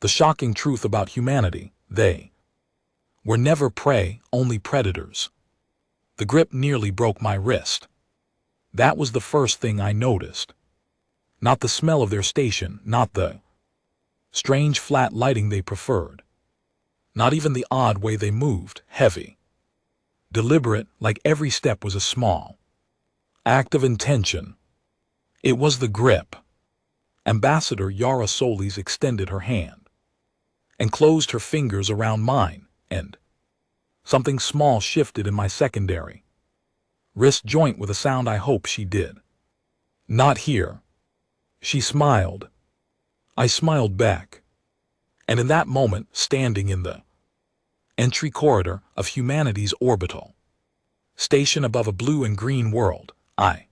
The shocking truth about humanity: they were never prey, only predators. The grip nearly broke my wrist. That was the first thing I noticed. Not the smell of their station, not the strange flat lighting they preferred. Not even the odd way they moved, heavy, deliberate, like every step was a small act of intention. It was the grip. Ambassador Yara Solis extended her hand and closed her fingers around mine, and something small shifted in my secondary wrist joint with a sound. I hope she did not hear. She smiled. I smiled back. And in that moment, standing in the entry corridor of humanity's orbital station above a blue and green world, I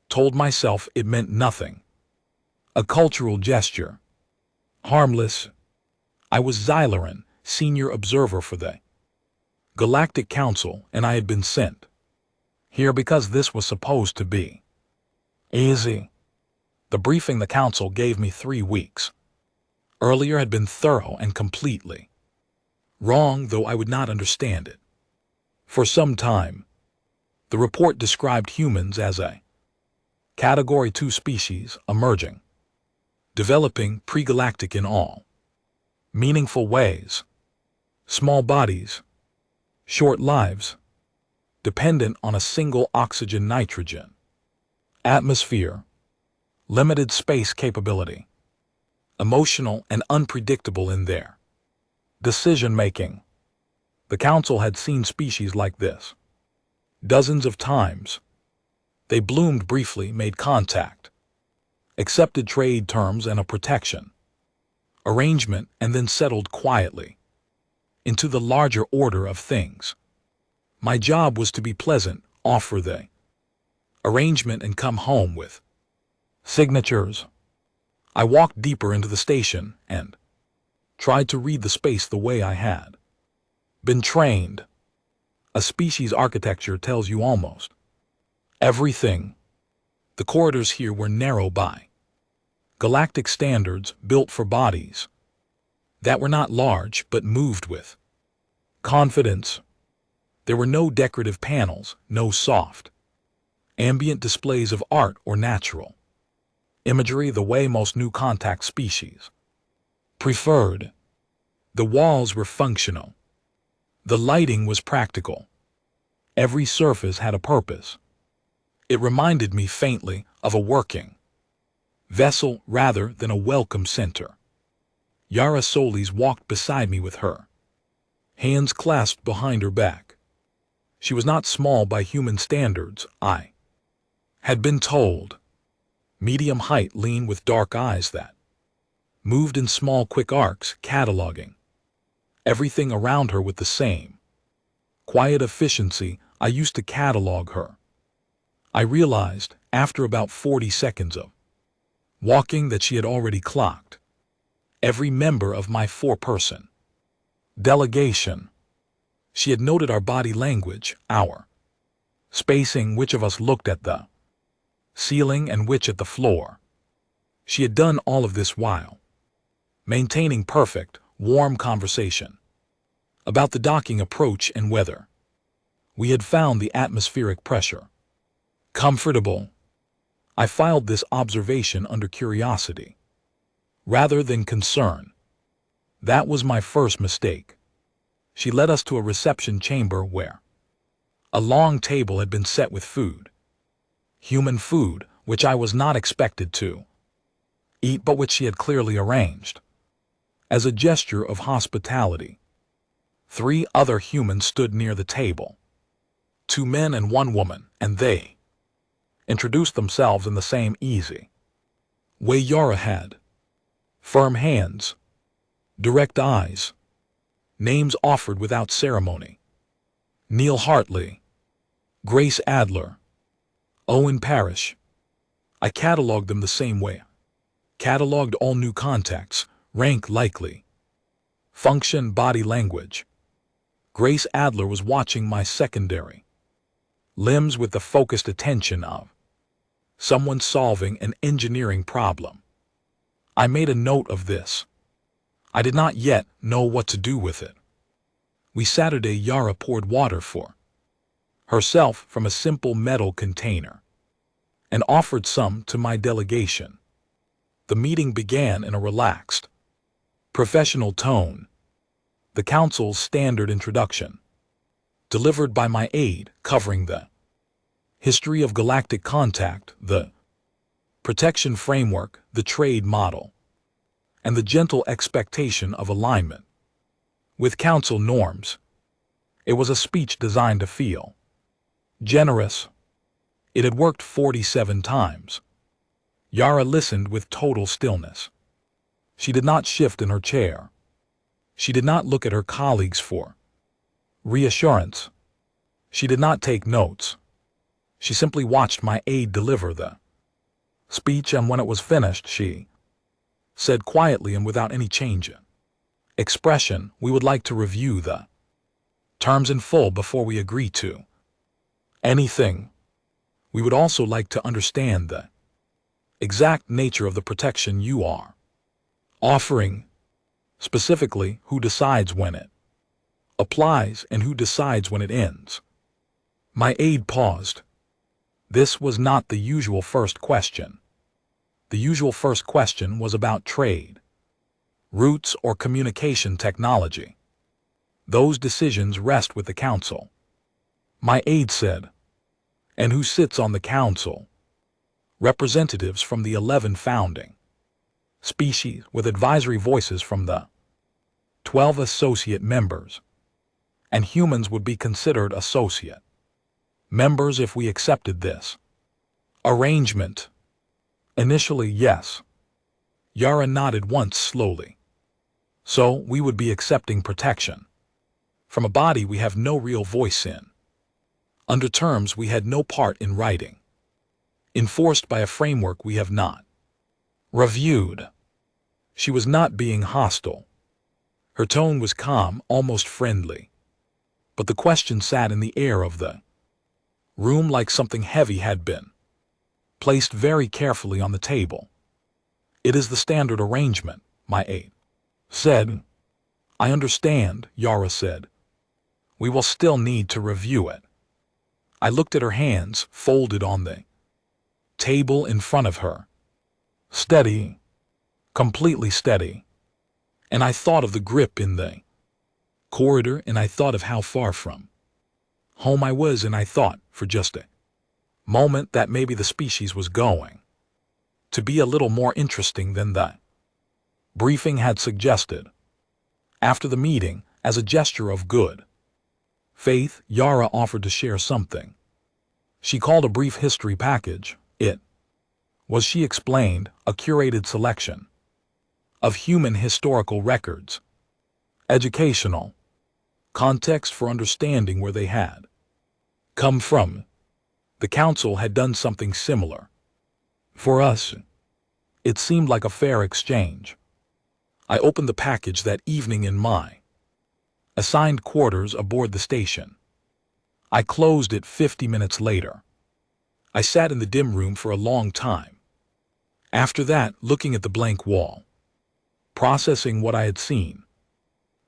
told myself it meant nothing. A cultural gesture. Harmless. I was Xyleran, senior observer for the Galactic Council, and I had been sent here because this was supposed to be easy. The briefing the Council gave me 3 weeks earlier had been thorough and completely wrong, though I would not understand it for some time. The report described humans as a Category 2 species, emerging, developing, pre-galactic in all meaningful ways. Small bodies, short lives, dependent on a single oxygen-nitrogen atmosphere, limited space capability, emotional and unpredictable in their decision-making. The Council had seen species like this dozens of times. They bloomed briefly, made contact, accepted trade terms and a protection arrangement, and then settled quietly into the larger order of things. My job was to be pleasant, offer the arrangement, and come home with signatures. I walked deeper into the station and tried to read the space the way I had been trained. A species architecture tells you almost everything. The corridors here were narrow by galactic standards, built for bodies that were not large but moved with confidence. There were no decorative panels, no soft, ambient displays of art or natural imagery the way most new contact species preferred. The walls were functional. The lighting was practical. Every surface had a purpose. It reminded me faintly of a working vessel rather than a welcome center. Yara Solis walked beside me with her hands clasped behind her back. She was not small by human standards, I had been told. Medium height, lean, with dark eyes that moved in small, quick arcs, cataloging everything around her with the same quiet efficiency I used to catalog her. I realized, after about 40 seconds of walking, that she had already clocked every member of my 4-person delegation. She had noted our body language, our spacing, which of us looked at the ceiling and which at the floor. She had done all of this while maintaining perfect, warm conversation about the docking approach and whether we had found the atmospheric pressure comfortable. I filed this observation under curiosity rather than concern. That was my first mistake. She led us to a reception chamber where a long table had been set with food. Human food, which I was not expected to eat, but which she had clearly arranged as a gesture of hospitality. 3 other humans stood near the table, 2 men and 1 woman, and they introduced themselves in the same easy way Yara had. Firm hands, direct eyes, names offered without ceremony. Neil Hartley, Grace Adler, Owen Parrish. I cataloged them the same way. Cataloged all new contacts, rank likely, function, body language. Grace Adler was watching my secondary limbs with the focused attention of someone solving an engineering problem. I made a note of this. I did not yet know what to do with it. Saturday Yara poured water for herself from a simple metal container and offered some to my delegation. The meeting began in a relaxed, professional tone, the council's standard introduction, delivered by my aide covering the history of galactic contact, the protection framework, the trade model, and the gentle expectation of alignment with council norms. It was a speech designed to feel generous. It had worked 47 times. Yara listened with total stillness. She did not shift in her chair. She did not look at her colleagues for reassurance. She did not take notes. She simply watched my aide deliver the speech, and when it was finished, she said quietly and without any change in expression, "We would like to review the terms in full before we agree to anything. We would also like to understand the exact nature of the protection you are offering, specifically who decides when it applies and who decides when it ends." My aide paused. This was not the usual first question. The usual first question was about trade, routes, or communication technology. Those decisions rest with the council. My aide said, "And who sits on the council?" Representatives from the 11 founding species, with advisory voices from the 12 associate members. And humans would be considered associate members if we accepted this arrangement. Initially, yes. Yara nodded once slowly. So we would be accepting protection from a body we have no real voice in, under terms we had no part in writing, enforced by a framework we have not reviewed. She was not being hostile. Her tone was calm, almost friendly. But the question sat in the air of the room like something heavy had been placed very carefully on the table. "It is the standard arrangement," my aide said. "I understand," Yara said. "We will still need to review it." I looked at her hands, folded on the table in front of her. Steady, completely steady. And I thought of the grip in the corridor, and I thought of how far from home I was, and I thought, for just a moment, that maybe the species was going to be a little more interesting than the briefing had suggested. After the meeting, as a gesture of good faith, Yara offered to share something she called a brief history package. It was, she explained, a curated selection of human historical records, educational context for understanding where they had come from. The council had done something similar for us. It seemed like a fair exchange. I opened the package that evening in my assigned quarters aboard the station. I closed it 50 minutes later. I sat in the dim room for a long time. After that, looking at the blank wall, processing what I had seen.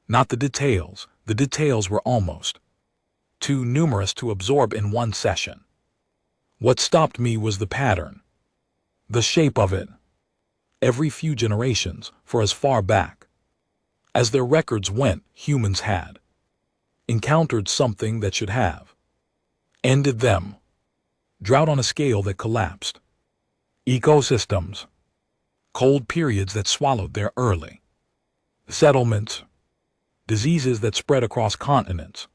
Not the details were almost too numerous to absorb in one session. What stopped me was the pattern, the shape of it. Every few generations, for as far back as their records went, humans had encountered something that should have ended them. Drought on a scale that collapsed ecosystems, cold periods that swallowed their early settlements, diseases that spread across continents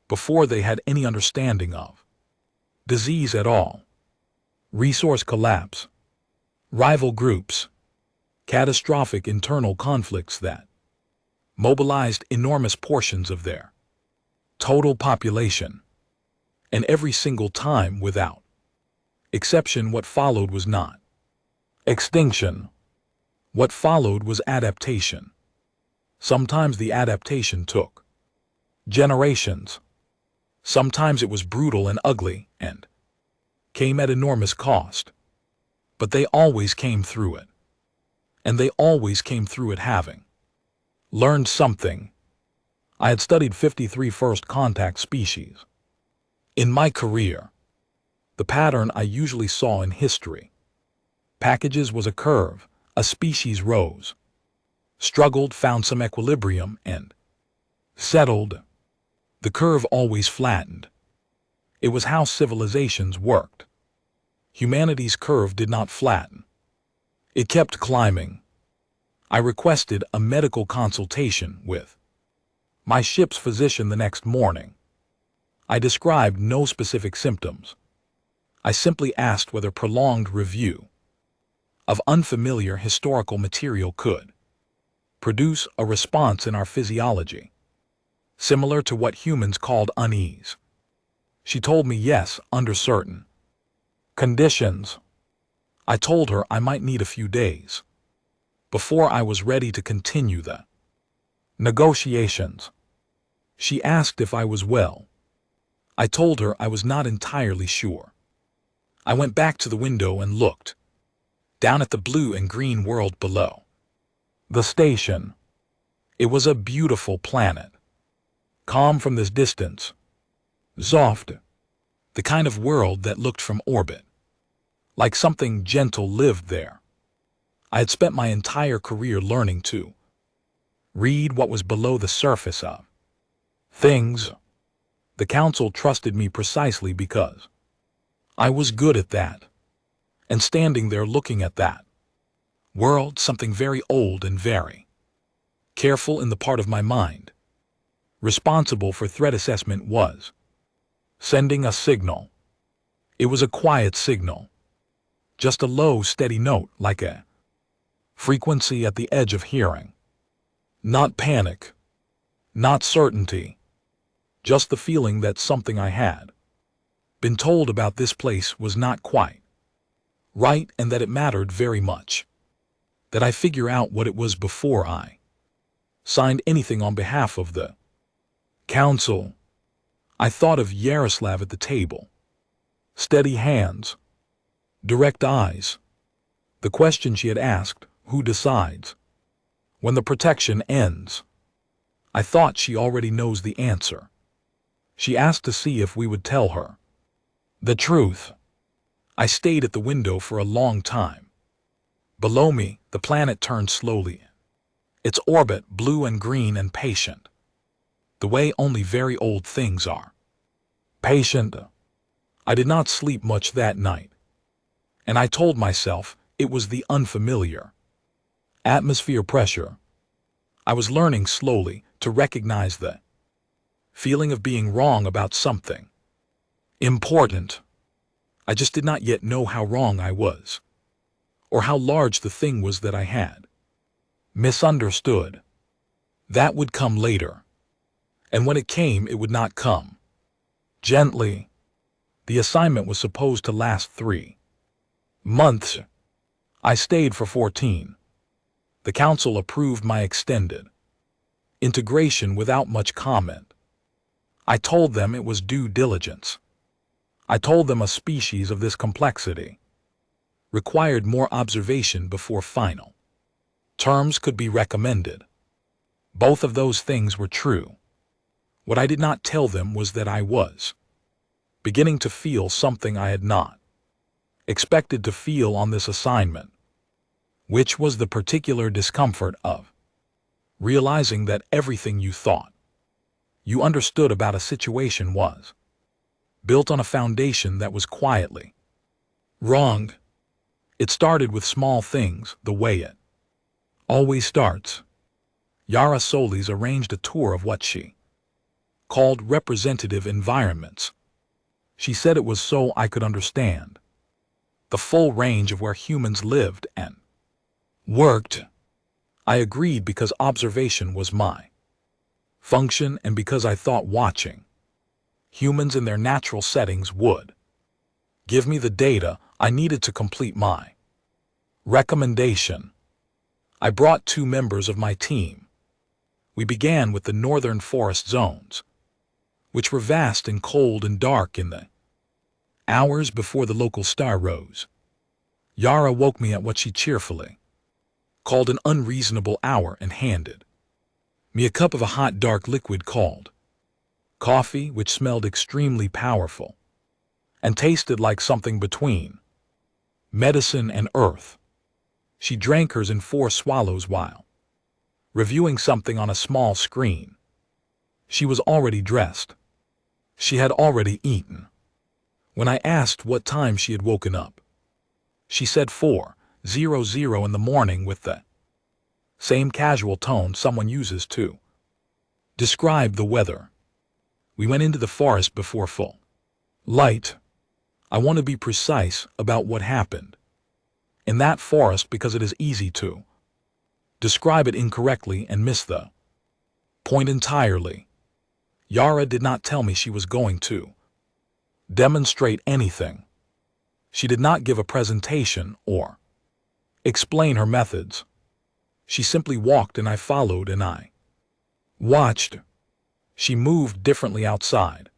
before they had any understanding of disease at all, resource collapse, rival groups, catastrophic internal conflicts that mobilized enormous portions of their total population. And every single time, without exception, what followed was not extinction. What followed was adaptation. Sometimes the adaptation took generations. Sometimes it was brutal and ugly and came at enormous cost. But they always came through it. And they always came through it having Learned something. I had studied 53 first contact species. In my career, the pattern I usually saw in history. Packages was a curve, a species rose, struggled, found some equilibrium, and settled. The curve always flattened. It was how civilizations worked. Humanity's curve did not flatten. It kept climbing. I requested a medical consultation with my ship's physician the next morning. I described no specific symptoms. I simply asked whether prolonged review of unfamiliar historical material could produce a response in our physiology, similar to what humans called unease. She told me yes, under certain conditions. I told her I might need a few days before I was ready to continue the negotiations. She asked if I was well. I told her I was not entirely sure. I went back to the window and looked down at the blue and green world below the station. It was a beautiful planet, calm from this distance, soft, the kind of world that looked from orbit like something gentle lived there. I had spent my entire career learning to read what was below the surface of things. The council trusted me precisely because I was good at that. And standing there looking at that world, something very old and very careful in the part of my mind responsible for threat assessment was sending a signal. It was a quiet signal, just a low, steady note like a frequency at the edge of hearing. Not panic, not certainty, just the feeling that something I had been told about this place was not quite right and that it mattered very much that I figure out what it was before I signed anything on behalf of the council. I thought of Yaroslav at the table. Steady hands, direct eyes. The question she had asked, who decides when the protection ends? I thought she already knows the answer. She asked to see if we would tell her the truth. I stayed at the window for a long time. Below me, the planet turned slowly. Its orbit blue and green and patient. The way only very old things are. Patient. I did not sleep much that night. And I told myself it was the unfamiliar atmosphere pressure. I was learning slowly to recognize the feeling of being wrong about something important. I just did not yet know how wrong I was, or how large the thing was that I had misunderstood. That would come later, and when it came, it would not come gently. The assignment was supposed to last 3 months. I stayed for 14. The council approved my extended integration without much comment. I told them it was due diligence. I told them a species of this complexity required more observation before final terms could be recommended. Both of those things were true. What I did not tell them was that I was beginning to feel something I had not expected to feel on this assignment, which was the particular discomfort of realizing that everything you thought you understood about a situation was built on a foundation that was quietly wrong. It started with small things, the way it always starts. Yara Solis arranged a tour of what she called representative environments. She said it was so I could understand the full range of where humans lived and worked. I agreed because observation was my function and because I thought watching humans in their natural settings would give me the data I needed to complete my recommendation. I brought 2 members of my team. We began with the northern forest zones, which were vast and cold and dark in the hours before the local star rose. Yara woke me at what she cheerfully called an unreasonable hour and handed me a cup of a hot dark liquid called coffee, which smelled extremely powerful and tasted like something between medicine and earth. She drank hers in 4 swallows while reviewing something on a small screen. She was already dressed. She had already eaten. When I asked what time she had woken up, she said 4:00 in the morning with the same casual tone someone uses to describe the weather. We went into the forest before full light. I want to be precise about what happened in that forest because it is easy to describe it incorrectly and miss the point entirely. Yara did not tell me she was going to demonstrate anything. She did not give a presentation or explain her methods. She simply walked and I followed and I watched. She moved differently outside.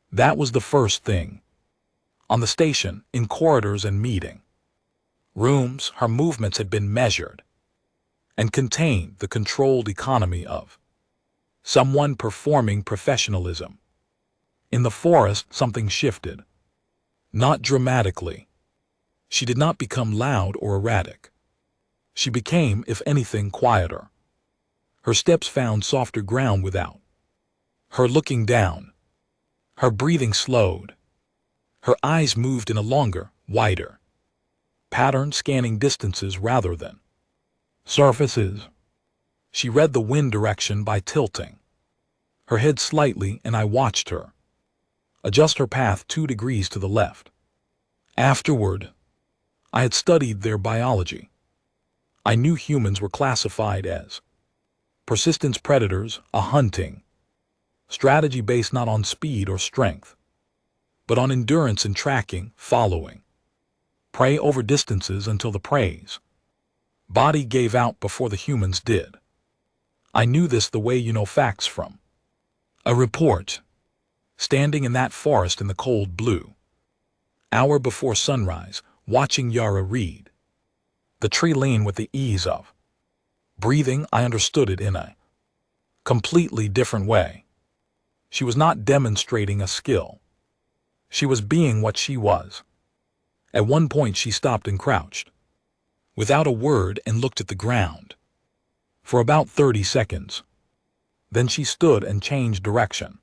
That was the first thing. On the station, in corridors and meeting rooms, her movements had been measured and contained the controlled economy of someone performing professionalism. In the forest, something shifted. Not dramatically. She did not become loud or erratic. She became, if anything, quieter. Her steps found softer ground without her looking down. Her breathing slowed. Her eyes moved in a longer, wider pattern, scanning distances rather than surfaces. She read the wind direction by tilting her head slightly, and I watched her adjust her path 2 degrees to the left. Afterward, I had studied their biology. I knew humans were classified as persistence predators, a hunting strategy based not on speed or strength, but on endurance and tracking, following prey over distances until the prey's body gave out before the humans did. I knew this the way you know facts from a report. Standing in that forest in the cold blue hour before sunrise, watching Yara read the tree lane with the ease of breathing, I understood it in a completely different way. She was not demonstrating a skill. She was being what she was. At one point she stopped and crouched without a word and looked at the ground for about 30 seconds. Then she stood and changed direction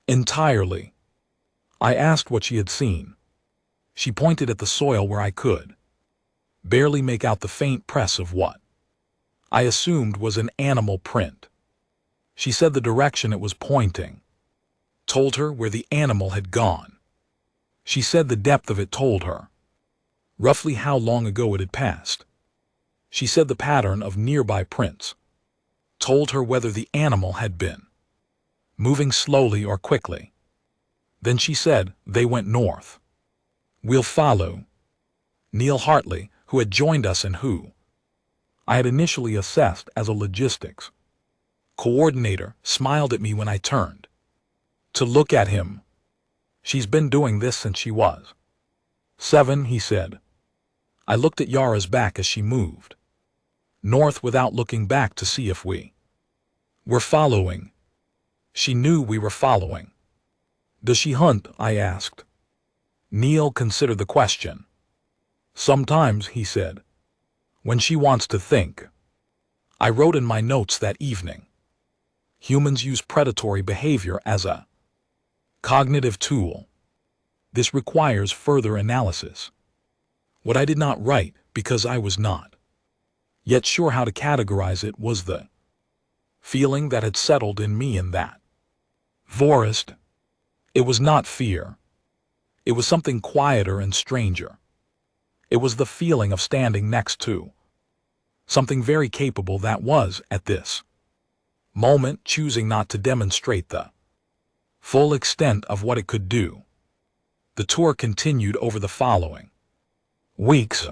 entirely. I asked what she had seen. She pointed at the soil where I could barely make out the faint press of what I assumed was an animal print. She said the direction it was pointing told her where the animal had gone. She said the depth of it told her roughly how long ago it had passed. She said the pattern of nearby prints told her whether the animal had been moving slowly or quickly. Then she said they went north. We'll follow. Neil Hartley, who had joined us and who I had initially assessed as a logistics coordinator, smiled at me when I turned to look at him. She's been doing this since she was 7, he said. I looked at Yara's back as she moved north without looking back to see if we were following. She knew we were following. Does she hunt? I asked. Neil considered the question. Sometimes, he said, when she wants to think. I wrote in my notes that evening. Humans use predatory behavior as a cognitive tool. This requires further analysis. What I did not write, because I was not yet sure how to categorize it, was the feeling that had settled in me in that forest. It was not fear. It was something quieter and stranger. It was the feeling of standing next to something very capable that was, at this moment, choosing not to demonstrate the full extent of what it could do. The tour continued over the following weeks.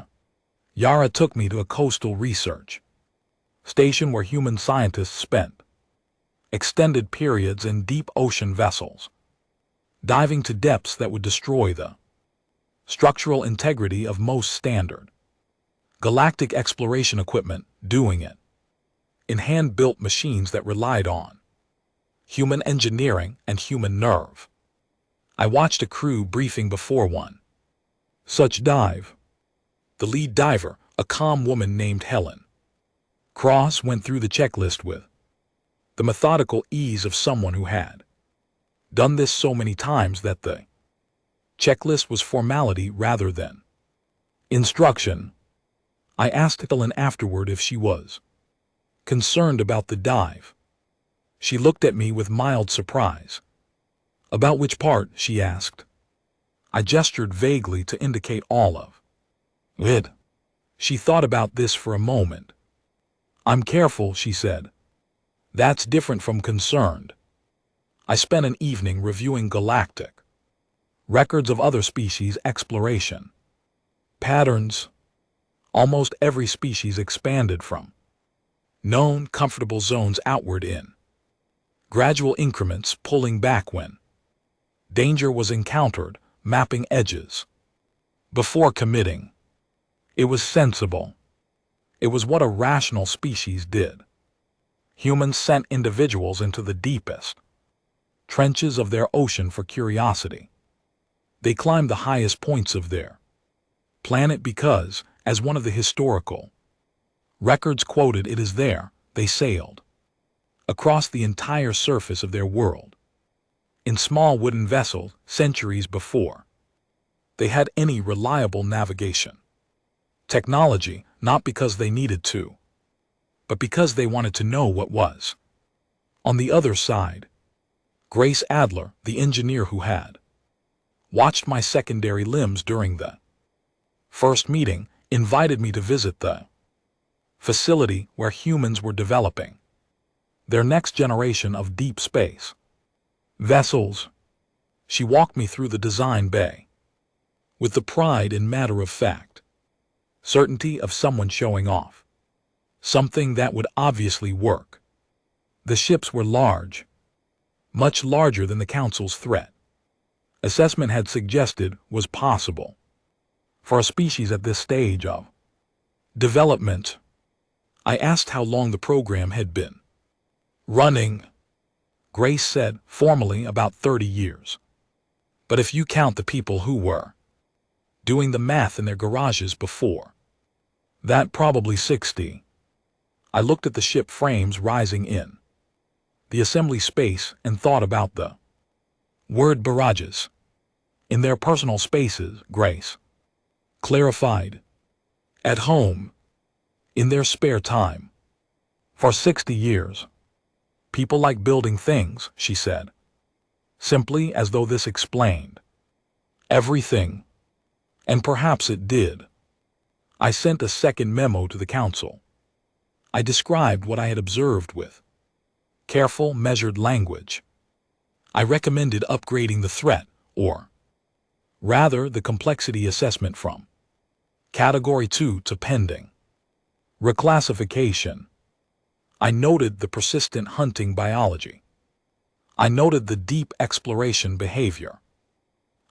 Yara took me to a coastal research station where human scientists spent extended periods in deep ocean vessels, diving to depths that would destroy the structural integrity of most standard galactic exploration equipment, doing it in hand-built machines that relied on human engineering and human nerve. I watched a crew briefing before one such dive. The lead diver, a calm woman named Helen Cross, went through the checklist with the methodical ease of someone who had done this so many times that the checklist was formality rather than instruction. I asked Helen afterward if she was concerned about the dive. She looked at me with mild surprise. About which part? She asked. I gestured vaguely to indicate all of it. She thought about this for a moment. I'm careful, she said. That's different from concerned. I spent an evening reviewing galactic records of other species exploration patterns. Almost every species expanded from known comfortable zones outward in gradual increments, pulling back when danger was encountered, mapping edges before committing. It was sensible. It was what a rational species did. Humans sent individuals into the deepest trenches of their ocean for curiosity. They climbed the highest points of their planet because, as one of the historical records quoted, it is there they sailed across the entire surface of their world in small wooden vessels centuries before they had any reliable navigation technology, not because they needed to, but because they wanted to know what was on the other side. Grace Adler, the engineer who had watched my secondary limbs during the first meeting, invited me to visit the facility where humans were developing their next generation of deep space vessels. She walked me through the design bay with the pride and matter-of-fact certainty of someone showing off something that would obviously work. The ships were large, much larger than the Council's threat assessment had suggested was possible for a species at this stage of development. I asked how long the program had been running. Grace said, formally, about 30 years. But if you count the people who were doing the math in their garages before that, probably 60. I looked at the ship frames rising in the assembly space and thought about the word barrages in their personal spaces. Grace clarified. At home, in their spare time. For 60 years. People like building things, she said, simply as though this explained everything. And perhaps it did. I sent a second memo to the Council. I described what I had observed with careful, measured language. I recommended upgrading the threat, or rather the complexity assessment, from Category 2 to pending reclassification. I noted the persistent hunting biology. I noted the deep exploration behavior.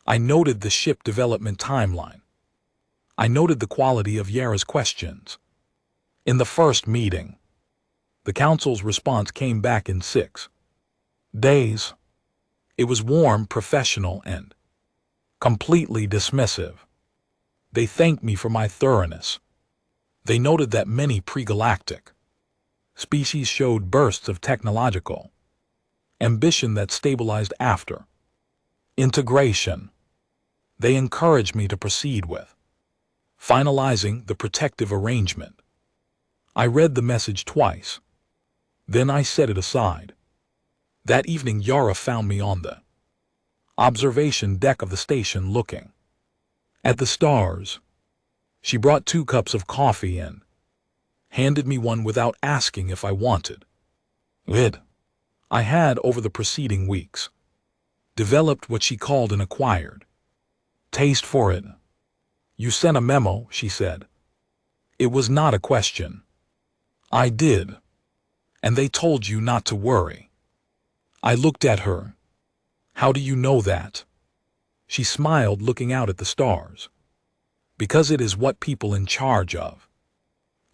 I noted the ship development timeline. I noted the quality of Yara's questions. In the first meeting, the Council's response came back in 6 days. It was warm, professional, and completely dismissive. They thanked me for my thoroughness. They noted that many pre-galactic species showed bursts of technological ambition that stabilized after integration. They encouraged me to proceed with finalizing the protective arrangement. I read the message twice. Then I set it aside. That evening Yara found me on the observation deck of the station looking at the stars. She brought 2 cups of coffee and handed me one without asking if I wanted it. I had, over the preceding weeks, developed what she called an acquired taste for it. You sent a memo, she said. It was not a question. I did. And they told you not to worry. I looked at her. How do you know that? She smiled, looking out at the stars. Because it is what people in charge of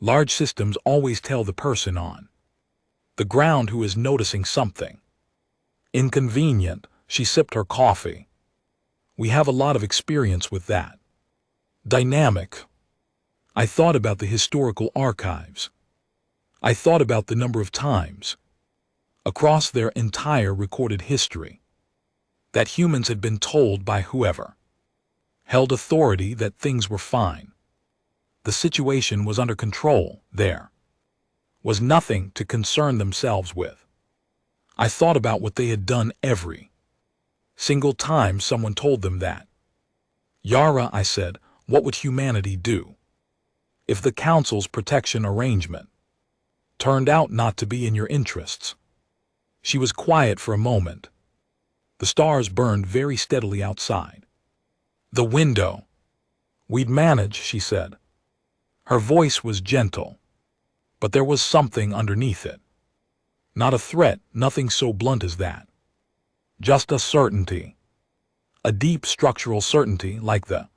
large systems always tell the person on The ground who is noticing something. Inconvenient, she sipped her coffee. We have a lot of experience with that. Dynamic. I thought about the historical archives. I thought about the number of times, across their entire recorded history, that humans had been told by whoever held authority that things were fine. The situation was under control. There was nothing to concern themselves with. I thought about what they had done every single time someone told them that. Yara, I said, what would humanity do if the Council's protection arrangement turned out not to be in your interests? She was quiet for a moment. The stars burned very steadily outside the window. We'd manage, she said. Her voice was gentle, but there was something underneath it. Not a threat, nothing so blunt as that. Just a certainty. A deep structural certainty, like the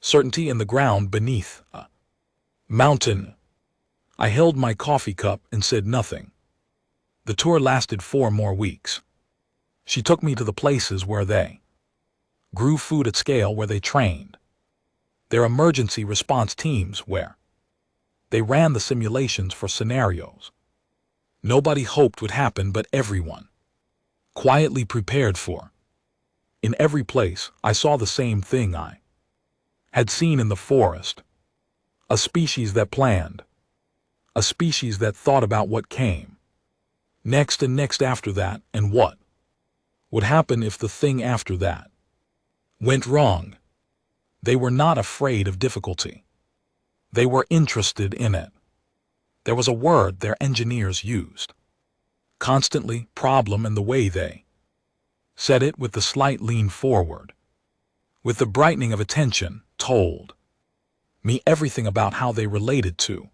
certainty in the ground beneath a mountain. I held my coffee cup and said nothing. The tour lasted 4 more weeks. She took me to the places where they grew food at scale, where they trained their emergency response teams, where they ran the simulations for scenarios nobody hoped would happen, but everyone quietly prepared for. In every place, I saw the same thing I had seen in the forest. A species that planned. A species that thought about what came next and next after that, and what would happen if the thing after that went wrong. They were not afraid of difficulty. They were interested in it. There was a word their engineers used constantly: problem, and the way they said it, with the slight lean forward, with the brightening of attention, told me everything about how they related to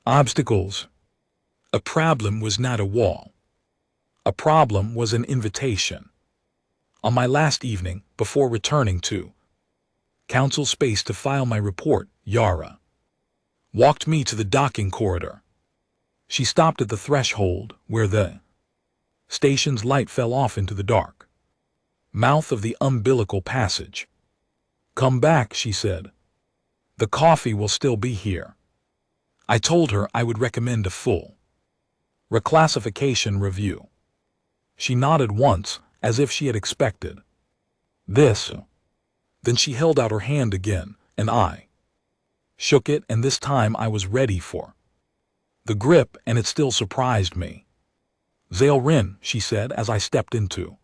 obstacles. A problem was not a wall. A problem was an invitation. On my last evening, before returning to Council space to file my report, Yara walked me to the docking corridor. She stopped at the threshold, where the station's light fell off into the dark mouth of the umbilical passage. Come back, she said. The coffee will still be here. I told her I would recommend a full reclassification review. She nodded once, as if she had expected this. Then she held out her hand again, and I shook it, and this time I was ready for the grip, and it still surprised me. Zailrin, she said as I stepped into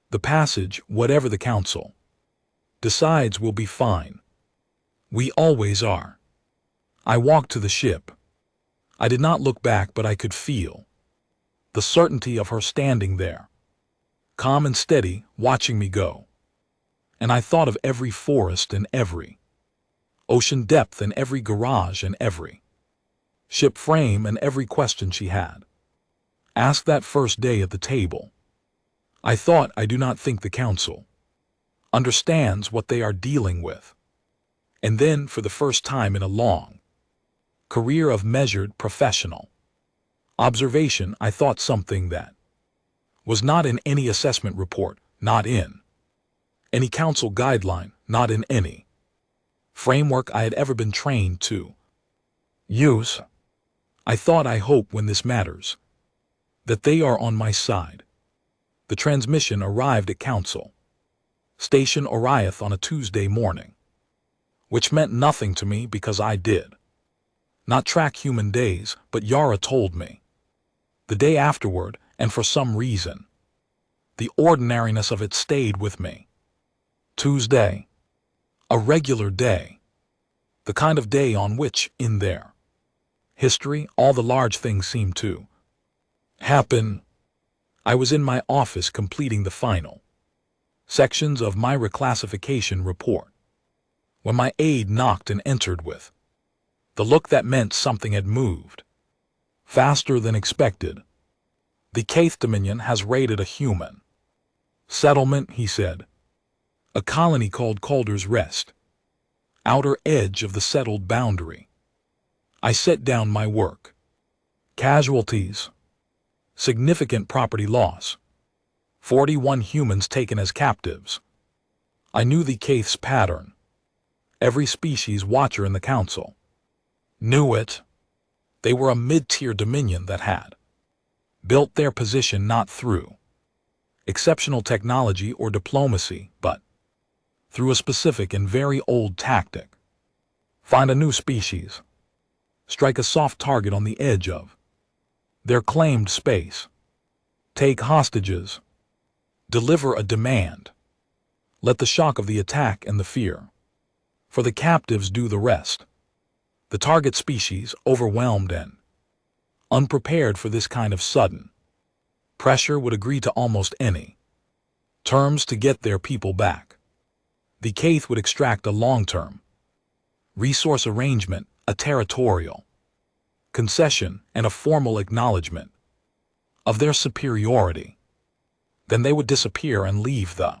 the passage, whatever the Council decides, will be fine. We always are. I walked to the ship. I did not look back, but I could feel the certainty of her standing there, calm and steady, watching me go. And I thought of every forest and every ocean depth and every garage and every ship frame and every question she had asked that first day at the table. I thought, I do not think the Council understands what they are dealing with. And then, for the first time in a long career of measured professional observation, I thought something that was not in any assessment report, not in any Council guideline, not in any framework I had ever been trained to use. I thought, I hope when this matters, that they are on my side. The transmission arrived at Council Station Oriath on a Tuesday morning, which meant nothing to me because I did not track human days, but Yara told me the day afterward, and for some reason, the ordinariness of it stayed with me. Tuesday. A regular day. The kind of day on which, in their history, all the large things seemed to happen. I was in my office completing the final sections of my reclassification report when my aide knocked and entered with the look that meant something had moved faster than expected. The Kaith Dominion has raided a human settlement, he said. A colony called Calder's Rest, outer edge of the settled boundary. I set down my work. Casualties. Significant property loss. 41 humans taken as captives. I knew the case pattern. Every species watcher in the council knew it. They were a mid-tier dominion that had built their position not through exceptional technology or diplomacy, but through a specific and very old tactic. Find a new species. Strike a soft target on the edge of their claimed space. Take hostages. Deliver a demand. Let the shock of the attack and the fear for the captives do the rest. The target species, overwhelmed and unprepared for this kind of sudden pressure, would agree to almost any terms to get their people back. The Caith would extract a long-term resource arrangement, a territorial concession, and a formal acknowledgement of their superiority. Then they would disappear and leave the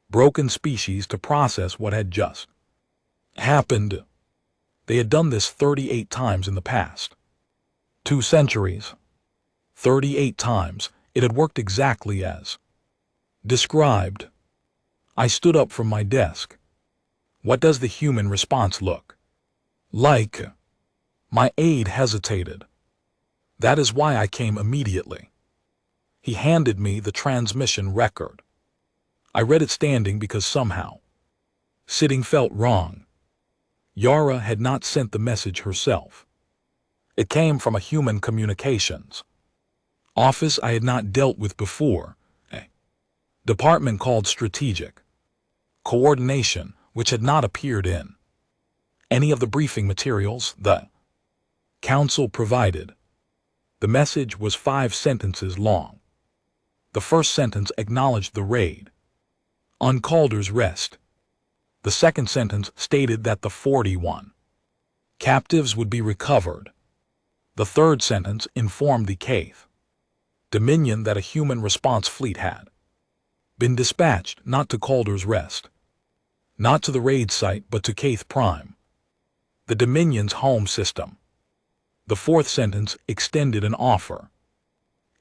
broken species to process what had just happened. They had done this 38 times in the past 2 centuries. 38 times it had worked exactly as described. I stood up from my desk. What does the human response look like? My aide hesitated. That is why I came immediately. He handed me the transmission record. I read it standing because somehow sitting felt wrong. Yara had not sent the message herself. It came from a human communications office I had not dealt with before, a department called Strategic Coordination, which had not appeared in any of the briefing materials the council provided. The message was 5 sentences long. The first sentence acknowledged the raid on Calder's rest. The second sentence stated that the 41 captives would be recovered. The third sentence informed the Caith Dominion that a human response fleet had been dispatched not to Calder's rest, not to the raid site, but to Caith Prime, the Dominion's home system. The fourth sentence extended an offer.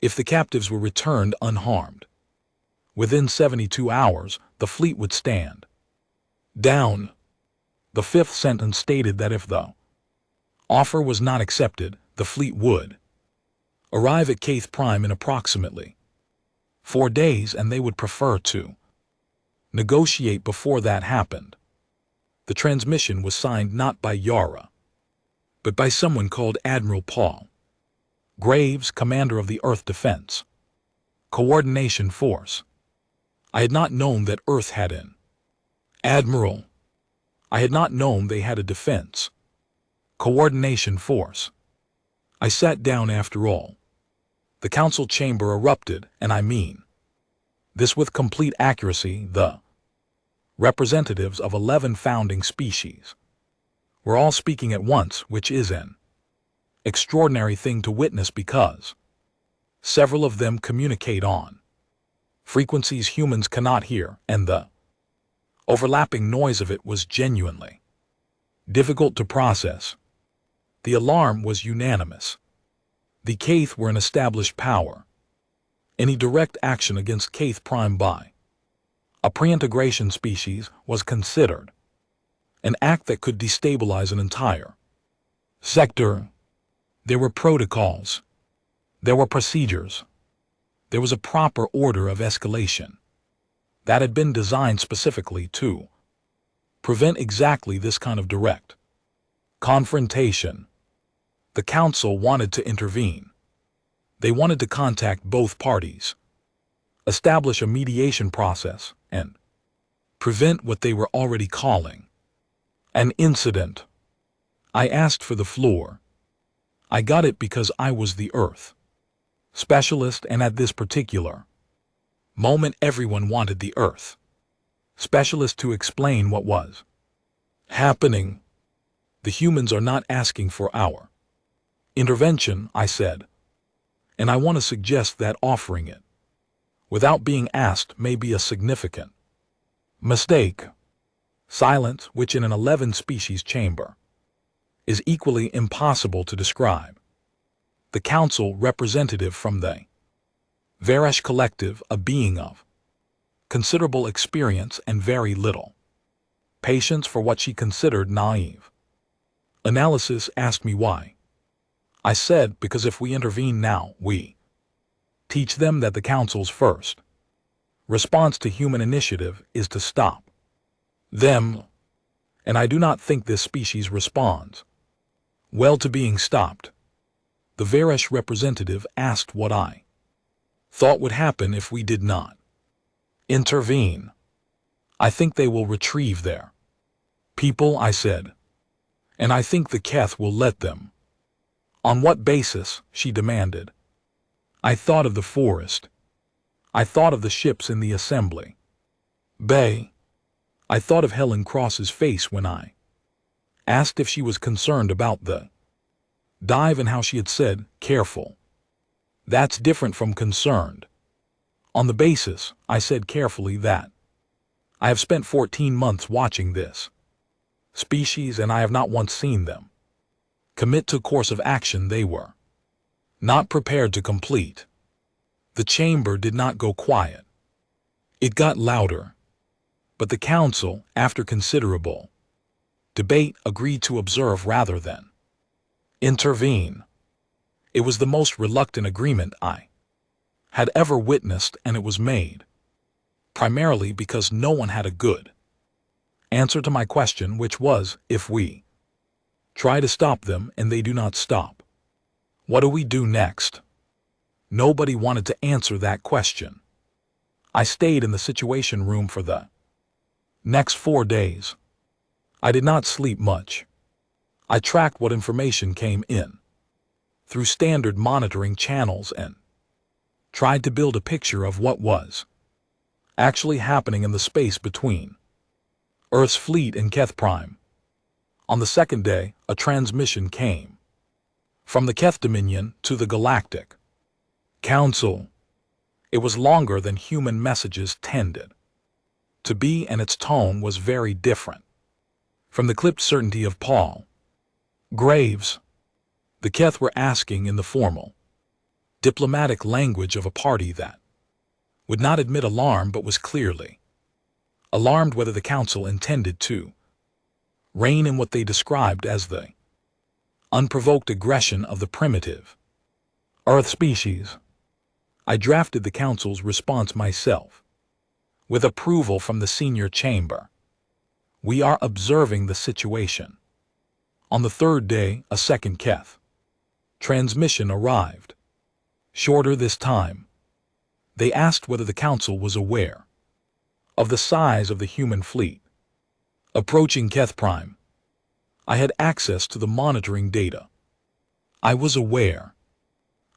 If the captives were returned unharmed, within 72 hours, the fleet would stand down. The fifth sentence stated that if the offer was not accepted, the fleet would arrive at Caith Prime in approximately 4 days, and they would prefer to negotiate before that happened. The transmission was signed not by Yara, but by someone called Admiral Paul Graves, commander of the Earth Defense Coordination Force. I had not known that Earth had an admiral. I had not known they had a defense coordination force. I sat down after all. The council chamber erupted, and I mean this with complete accuracy. The representatives of 11 founding species were all speaking at once, which is an extraordinary thing to witness because several of them communicate on frequencies humans cannot hear, and the overlapping noise of it was genuinely difficult to process. The alarm was unanimous. The Caith were an established power. Any direct action against Caith Prime by a pre-integration species was considered an act that could destabilize an entire sector. There were protocols. There were procedures. There was a proper order of escalation that had been designed specifically to prevent exactly this kind of direct confrontation. The council wanted to intervene. They wanted to contact both parties, establish a mediation process, and prevent what they were already calling an incident. I asked for the floor. I got it because I was the Earth specialist, and at this particular moment everyone wanted the Earth specialist to explain what was happening. The humans are not asking for our intervention, I said, and I want to suggest that offering it without being asked may be a significant mistake. Silence, which in an 11-species chamber is equally impossible to describe. The council representative from the Varesh collective, a being of considerable experience and very little patience for what she considered naive analysis, asked me why. I said, because if we intervene now, we teach them that the council's first response to human initiative is to stop them, and I do not think this species responds well to being stopped. The Varesh representative asked what I thought would happen if we did not intervene. I think they will retrieve their people, I said, and I think the Keth will let them. On what basis? She demanded. I thought of the forest. I thought of the ships in the assembly bay. I thought of Helen Cross's face when I asked if she was concerned about the dive and how she had said, careful. That's different from concerned. On the basis, I said carefully, that I have spent 14 months watching this species and I have not once seen them commit to a course of action they were not prepared to complete. The chamber did not go quiet. It got louder. But the council, after considerable debate, agreed to observe rather than intervene. It was the most reluctant agreement I had ever witnessed, and it was made primarily because no one had a good answer to my question, which was, if we try to stop them and they do not stop, what do we do next? Nobody wanted to answer that question. I stayed in the Situation Room for the next 4 days. I did not sleep much. I tracked what information came in through standard monitoring channels and tried to build a picture of what was actually happening in the space between Earth's fleet and Keth Prime. On the second day, a transmission came from the Keth Dominion to the Galactic Council. It was longer than human messages tended to be, and its tone was very different from the clipped certainty of Paul Graves. The Keth were asking in the formal, diplomatic language of a party that would not admit alarm but was clearly alarmed whether the council intended to reign in what they described as the unprovoked aggression of the primitive Earth species. I drafted the council's response myself, with approval from the senior chamber. We are observing the situation. On the third day, a second Keth transmission arrived. Shorter this time. They asked whether the council was aware of the size of the human fleet approaching Keth Prime. I had access to the monitoring data. I was aware.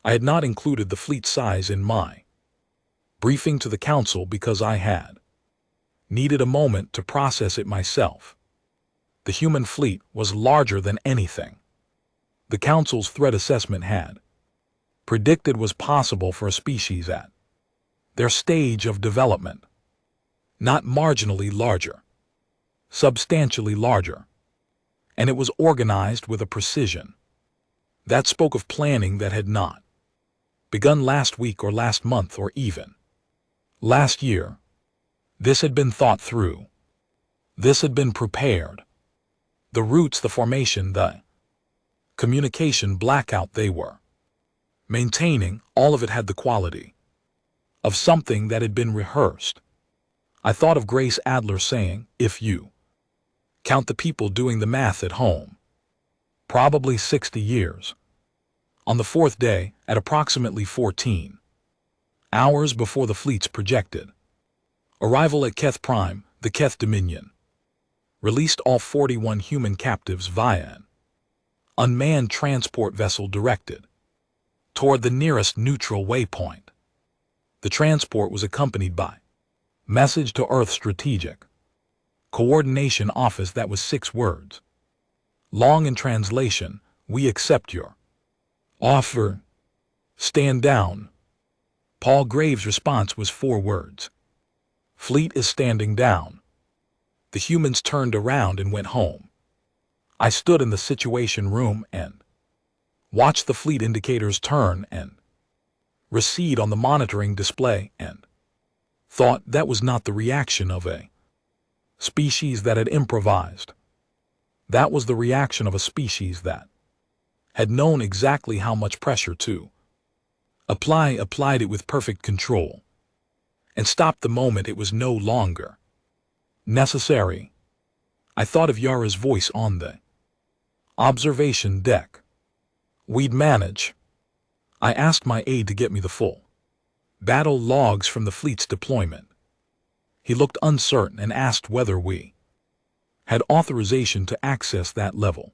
I had not included the fleet size in my briefing to the council because I had needed a moment to process it myself. The human fleet was larger than anything the council's threat assessment had predicted was possible for a species at their stage of development. Not marginally larger, substantially larger. And it was organized with a precision that spoke of planning that had not begun last week or last month or even last year. This had been thought through. This had been prepared. The routes, the formation, the communication blackout they were maintaining, all of it had the quality of something that had been rehearsed. I thought of Grace Adler saying, if you count the people doing the math at home, probably 60 years. On the fourth day, at approximately 14 hours before the fleet's projected arrival at Keth Prime, the Keth Dominion released all 41 human captives via an unmanned transport vessel directed toward the nearest neutral waypoint. The transport was accompanied by message to Earth Strategic Coordination Office that was 6 words long. In translation, we accept your offer. Stand down. Paul Graves' response was 4 words. Fleet is standing down. The humans turned around and went home. I stood in the Situation Room and watched the fleet indicators turn and recede on the monitoring display, and thought that was not the reaction of a species that had improvised. That was the reaction of a species that had known exactly how much pressure to applied it with perfect control, and stopped the moment it was no longer necessary. I thought of Yara's voice on the observation deck. We'd manage. I asked my aide to get me the full battle logs from the fleet's deployment. He looked uncertain and asked whether we had authorization to access that level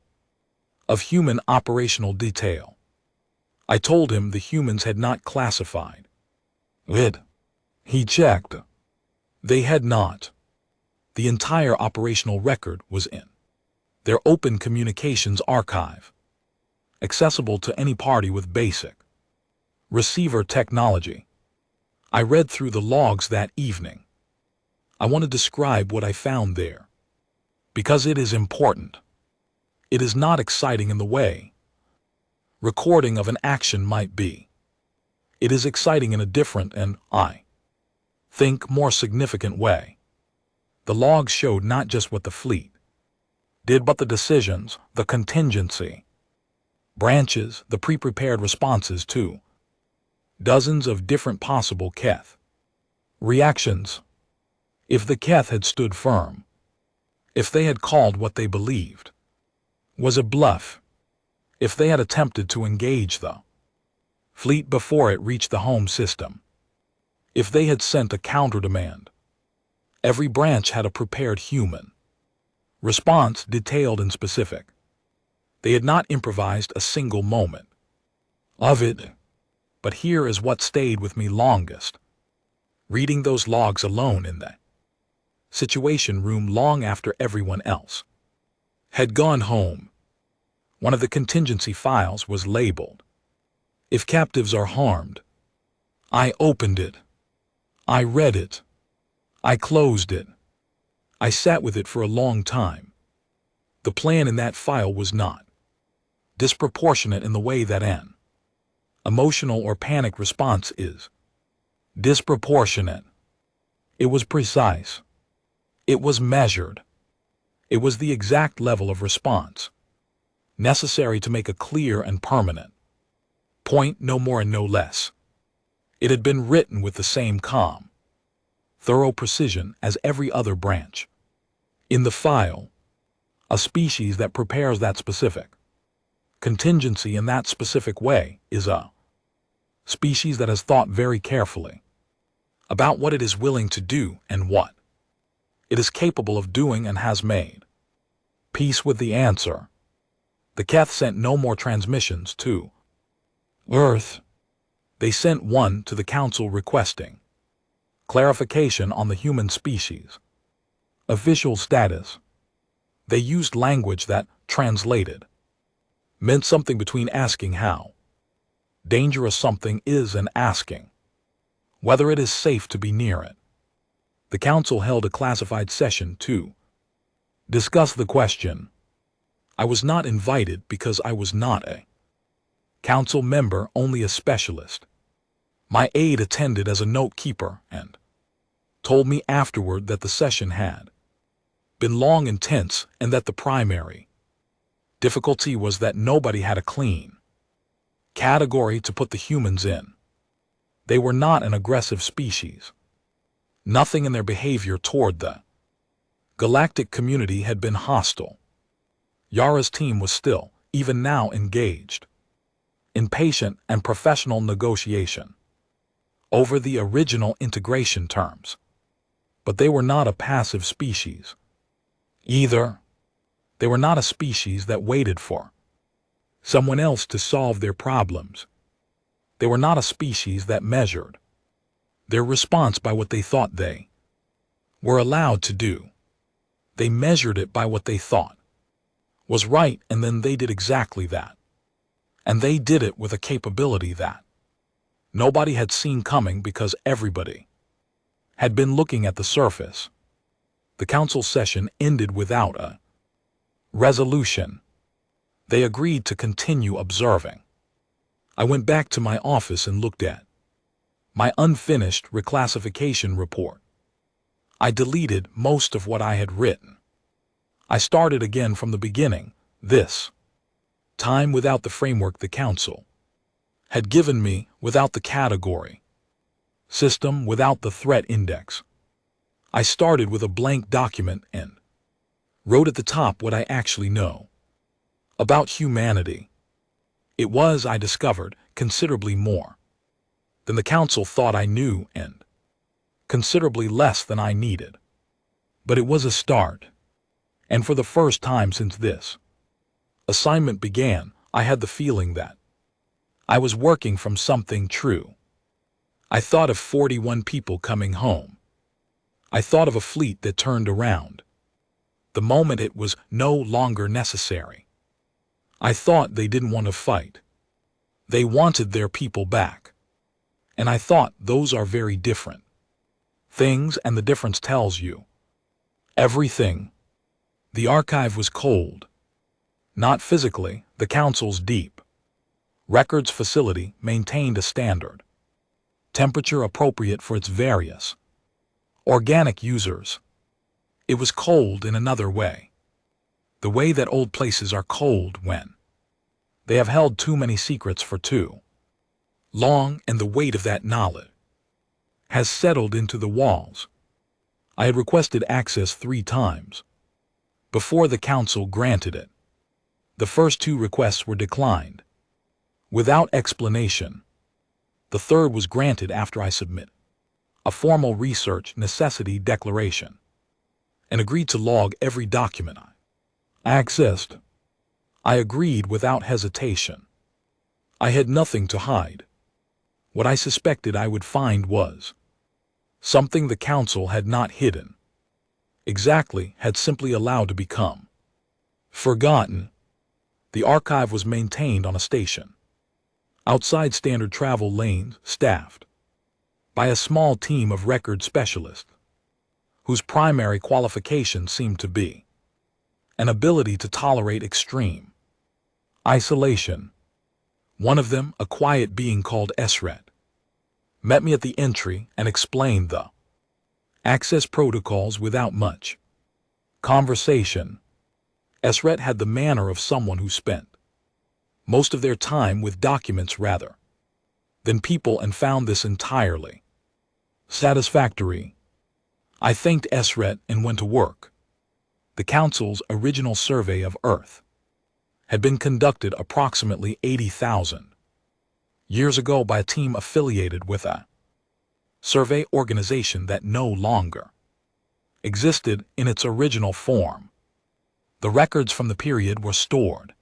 of human operational detail. I told him the humans had not classified it. He checked. They had not. The entire operational record was in their open communications archive, accessible to any party with basic receiver technology. I read through the logs that evening. I want to describe what I found there, because it is important. It is not exciting in the way recording of an action might be. It is exciting in a different and, I think, more significant way. The logs showed not just what the fleet did, but the decisions, the contingency branches, the pre-prepared responses to dozens of different possible Keth reactions. If the Keth had stood firm, if they had called what they believed was a bluff, if they had attempted to engage the fleet before it reached the home system, if they had sent a counter-demand, every branch had a prepared human response, detailed and specific. They had not improvised a single moment of it. But here is what stayed with me longest. Reading those logs alone in the situation room long after everyone else had gone home. One of the contingency files was labeled, "If captives are harmed." I opened it. I read it. I closed it. I sat with it for a long time. The plan in that file was not disproportionate in the way that an emotional or panic response is disproportionate. It was precise. It was measured. It was the exact level of response necessary to make a clear and permanent point, no more and no less. It had been written with the same calm, thorough precision as every other branch in the file. A species that prepares that specific contingency in that specific way is a species that has thought very carefully about what it is willing to do and what it is capable of doing, and has made peace with the answer. The Keth sent no more transmissions to Earth. They sent one to the Council requesting clarification on the human species official status. They used language that, translated, meant something between asking how dangerous something is and asking whether it is safe to be near it. The Council held a classified session to discuss the question. I was not invited because I was not a Council member, only a specialist. My aide attended as a note-keeper and told me afterward that the session had been long and tense, and that the primary difficulty was that nobody had a clean category to put the humans in. They were not an aggressive species. Nothing in their behavior toward the galactic community had been hostile. Yara's team was still, even now, engaged in patient and professional negotiation over the original integration terms. But they were not a passive species either. They were not a species that waited for someone else to solve their problems. They were not a species that measured their response by what they thought they were allowed to do. They measured it by what they thought was right, and then they did exactly that. And they did it with a capability that nobody had seen coming, because everybody had been looking at the surface. The Council session ended without a resolution. They agreed to continue observing I went back to my office and looked at my unfinished reclassification report. I deleted most of what I had written. I started again from the beginning, this time without the framework the council had given me, without the category system, without the threat index. I started with a blank document and wrote at the top what I actually know about humanity. It was, I discovered, considerably more than the council thought I knew and considerably less than I needed. But it was a start. And for the first time since this assignment began, I had the feeling that I was working from something true. I thought of 41 people coming home. I thought of a fleet that turned around the moment it was no longer necessary. I thought they didn't want to fight. They wanted their people back. And I thought those are very different things, and the difference tells you everything. The archive was cold. Not physically, the council's deep records facility maintained a standard temperature appropriate for its various organic users. It was cold in another way. The way that old places are cold when they have held too many secrets for too long, and the weight of that knowledge has settled into the walls. I had requested access 3 times before the council granted it. The first 2 requests were declined without explanation. The third was granted after I submitted a formal research necessity declaration and agreed to log every document I accessed. I agreed without hesitation. I had nothing to hide. What I suspected I would find was something the council had not hidden, exactly had simply allowed to become forgotten. The archive was maintained on a station outside standard travel lanes, staffed by a small team of record specialists whose primary qualification seemed to be an ability to tolerate extreme isolation. One of them, a quiet being called Esret, met me at the entry and explained the access protocols without much conversation. Esret had the manner of someone who spent most of their time with documents rather than people, and found this entirely satisfactory. I thanked Esret and went to work. The council's original survey of Earth had been conducted approximately 80,000 years ago by a team affiliated with a survey organization that no longer existed in its original form. The records from the period were stored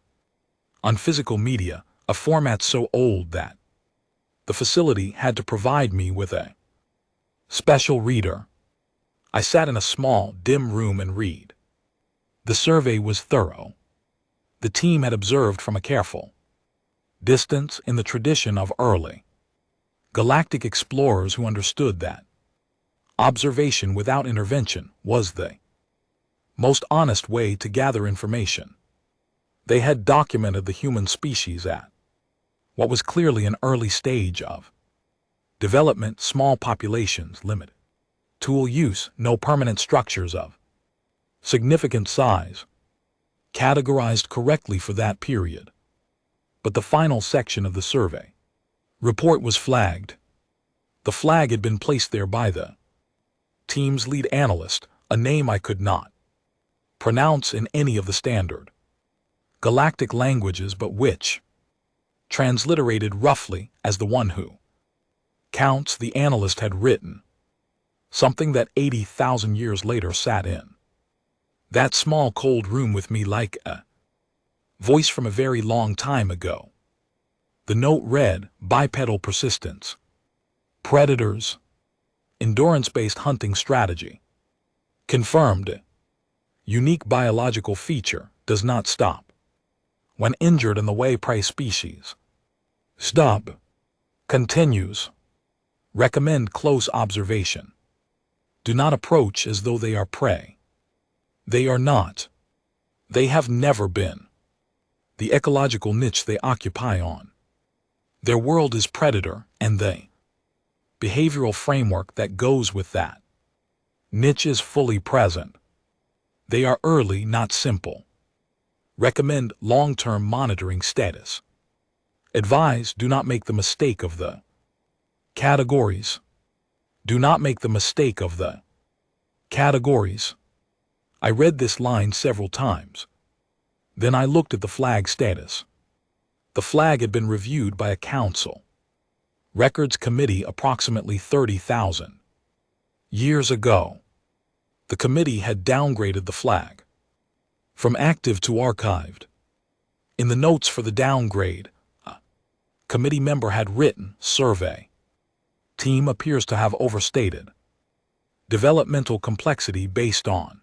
on physical media, a format so old that the facility had to provide me with a special reader. I sat in a small, dim room and read. The survey was thorough. The team had observed from a careful distance in the tradition of early galactic explorers who understood that observation without intervention was the most honest way to gather information. They had documented the human species at what was clearly an early stage of development, small populations, limited tool use, no permanent structures of significant size, categorized correctly for that period. But the final section of the survey report was flagged. The flag had been placed there by the team's lead analyst, a name I could not pronounce in any of the standard galactic languages, but which transliterated roughly as the one who counts the analyst had written, something that 80,000 years later sat in that small cold room with me like a voice from a very long time ago. The note read, bipedal persistence, predators, endurance-based hunting strategy, confirmed, unique biological feature, does not stop when injured in the way prey species stop, continues, recommend close observation, do not approach as though they are prey. They are not. They have never been. The ecological niche they occupy on Their world is predator and the behavioral framework that goes with that niche is fully present. They are early, not simple. Recommend long-term monitoring status. Advise do not make the mistake of the categories. Do not make the mistake of the categories. I read this line several times. Then I looked at the flag status. The flag had been reviewed by a council records committee approximately 30,000 years ago. The committee had downgraded the flag from active to archived. In the notes for the downgrade, a committee member had written, "Survey team appears to have overstated developmental complexity based on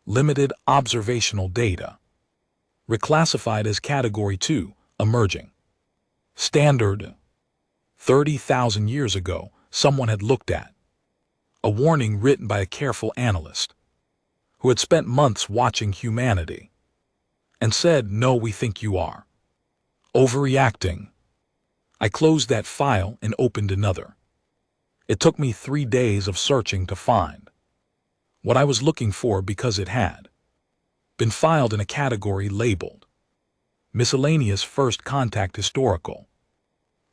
limited observational data, reclassified as Category 2, emerging standard." 30,000 years ago, someone had looked at a warning written by a careful analyst who had spent months watching humanity and said, "No, we think you are overreacting." I closed that file and opened another. It took me 3 days of searching to find what I was looking for because it had been filed in a category labeled Miscellaneous First Contact Historical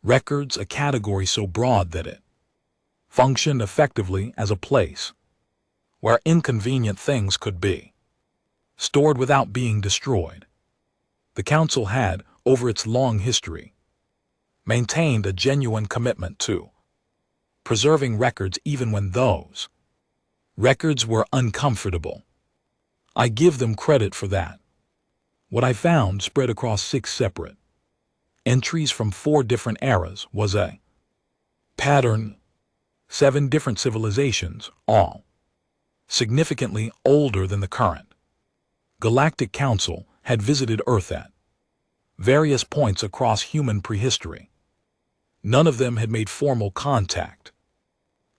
Records, a category so broad that it functioned effectively as a place where inconvenient things could be stored without being destroyed. The council had, over its long history, maintained a genuine commitment to preserving records even when those records were uncomfortable. I give them credit for that. What I found spread across 6 separate entries from 4 different eras was a pattern. 7 different civilizations, all significantly older than the current Galactic Council, had visited Earth at various points across human prehistory. None of them had made formal contact.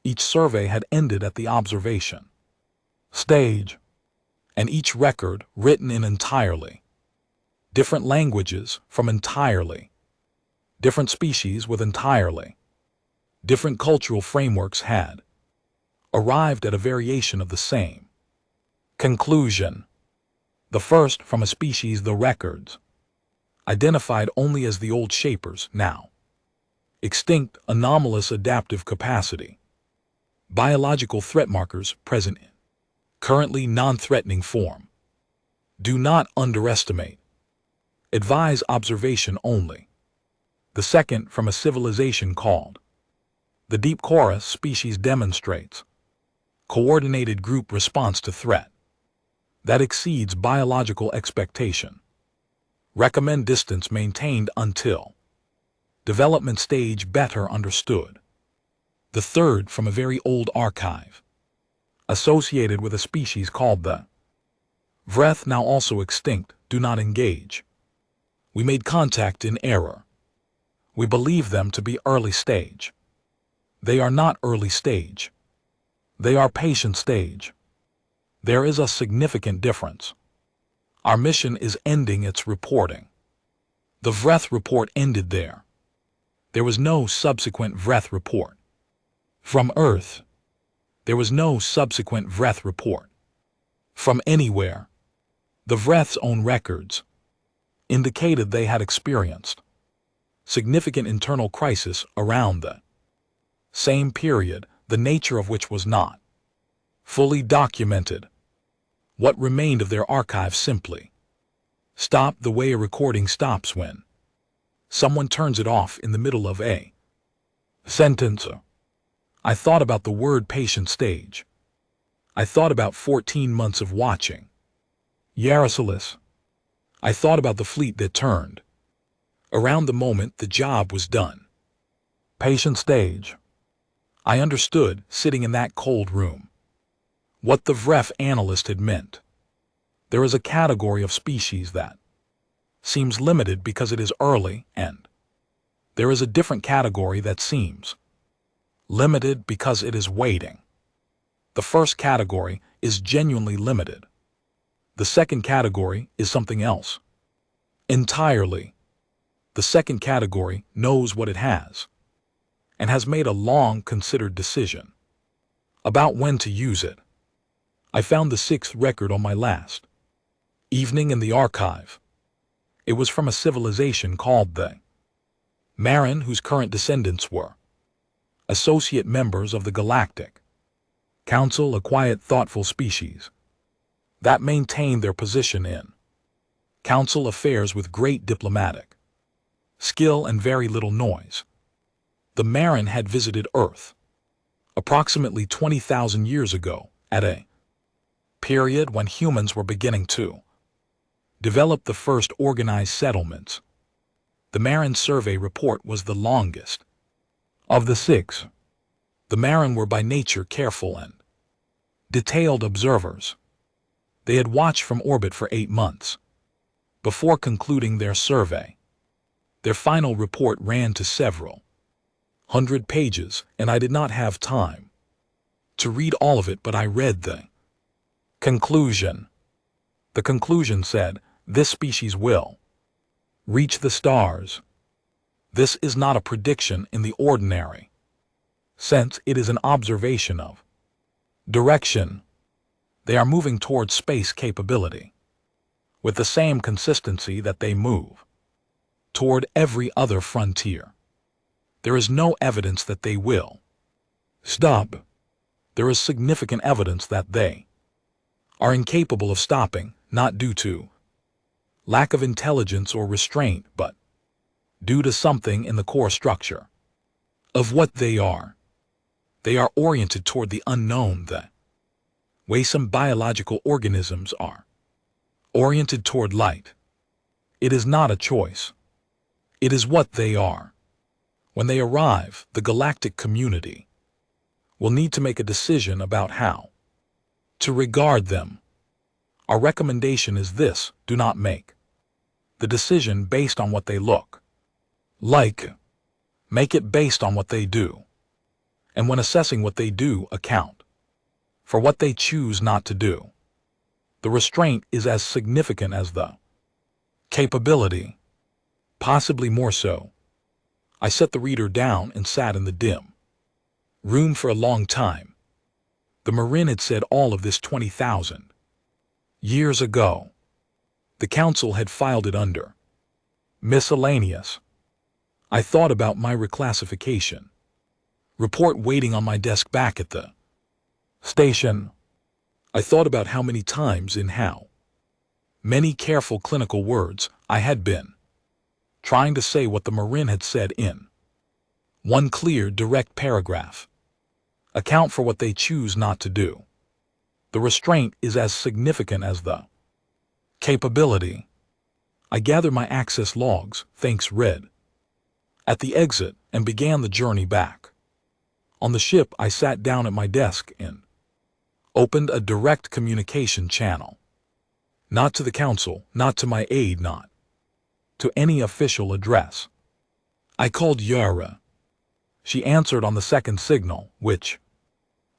Each survey had ended at the observation stage, and each record written in entirely different languages from entirely different species with entirely different cultural frameworks had arrived at a variation of the same conclusion. The first from a species, the records, identified only as the old shapers, now extinct, anomalous adaptive capacity, biological threat markers present in currently non-threatening form. Do not underestimate. Advise observation only. The second from a civilization called the Deep Chorus species demonstrates coordinated group response to threat that exceeds biological expectation. Recommend distance maintained until development stage better understood. The third from a very old archive associated with a species called the Vreth, now also extinct. Do not engage. We made contact in error. We believe them to be early stage. They are not early stage. They are patient stage. There is a significant difference. Our mission is ending its reporting. The Vreth report ended there. There was no subsequent Vreth report. From Earth, there was no subsequent Vreth report. From anywhere, the Vreth's own records indicated they had experienced significant internal crisis around the same period, the nature of which was not fully documented. What remained of their archive simply stopped the way a recording stops when someone turns it off in the middle of a sentence. I thought about the word patient stage. I thought about 14 months of watching Yarasalis. I thought about the fleet that turned around the moment the job was done. Patient stage. I understood, sitting in that cold room, what the Vref analyst had meant. There is a category of species that seems limited because it is early, and there is a different category that seems limited because it is waiting. The first category is genuinely limited. The second category is something else entirely. The second category knows what it has and has made a long considered decision about when to use it. I found the sixth record on my last evening in the archive. It was from a civilization called the Marin, whose current descendants were associate members of the Galactic Council, a quiet, thoughtful species that maintained their position in council affairs with great diplomatic skill and very little noise. The Marin had visited Earth approximately 20,000 years ago, at a period when humans were beginning to develop the first organized settlements. The Marin survey report was the longest of the six. The Marin were by nature careful and detailed observers. They had watched from orbit for 8 months before concluding their survey. Their final report ran to several hundred pages, and I did not have time to read all of it, but I read the conclusion. The conclusion said, "This species will reach the stars." This is not a prediction in the ordinary sense. It is an observation of direction. They are moving towards space capability with the same consistency that they move toward every other frontier. There is no evidence that they will stop. There is significant evidence that they are incapable of stopping, not due to lack of intelligence or restraint, but due to something in the core structure of what they are. They are oriented toward the unknown, the way some biological organisms are oriented toward light. It is not a choice. It is what they are. When they arrive, the galactic community will need to make a decision about how to regard them. Our recommendation is this: do not make the decision based on what they look like. Make it based on what they do. And when assessing what they do, account for what they choose not to do. The restraint is as significant as the capability, possibly more so. I set the reader down and sat in the dim room for a long time. The Marin had said all of this 20,000 years ago. The council had filed it under miscellaneous. I thought about my reclassification report waiting on my desk back at the station. I thought about how many times, in how many careful clinical words, I had been trying to say what the Marin had said in one clear, direct paragraph. Account for what they choose not to do. The restraint is as significant as the capability. I gathered my access logs, thanks read at the exit, and began the journey back. On the ship, I sat down at my desk and opened a direct communication channel. Not to the council, not to my aide, not to any official address. I called Yara. She answered on the second signal, which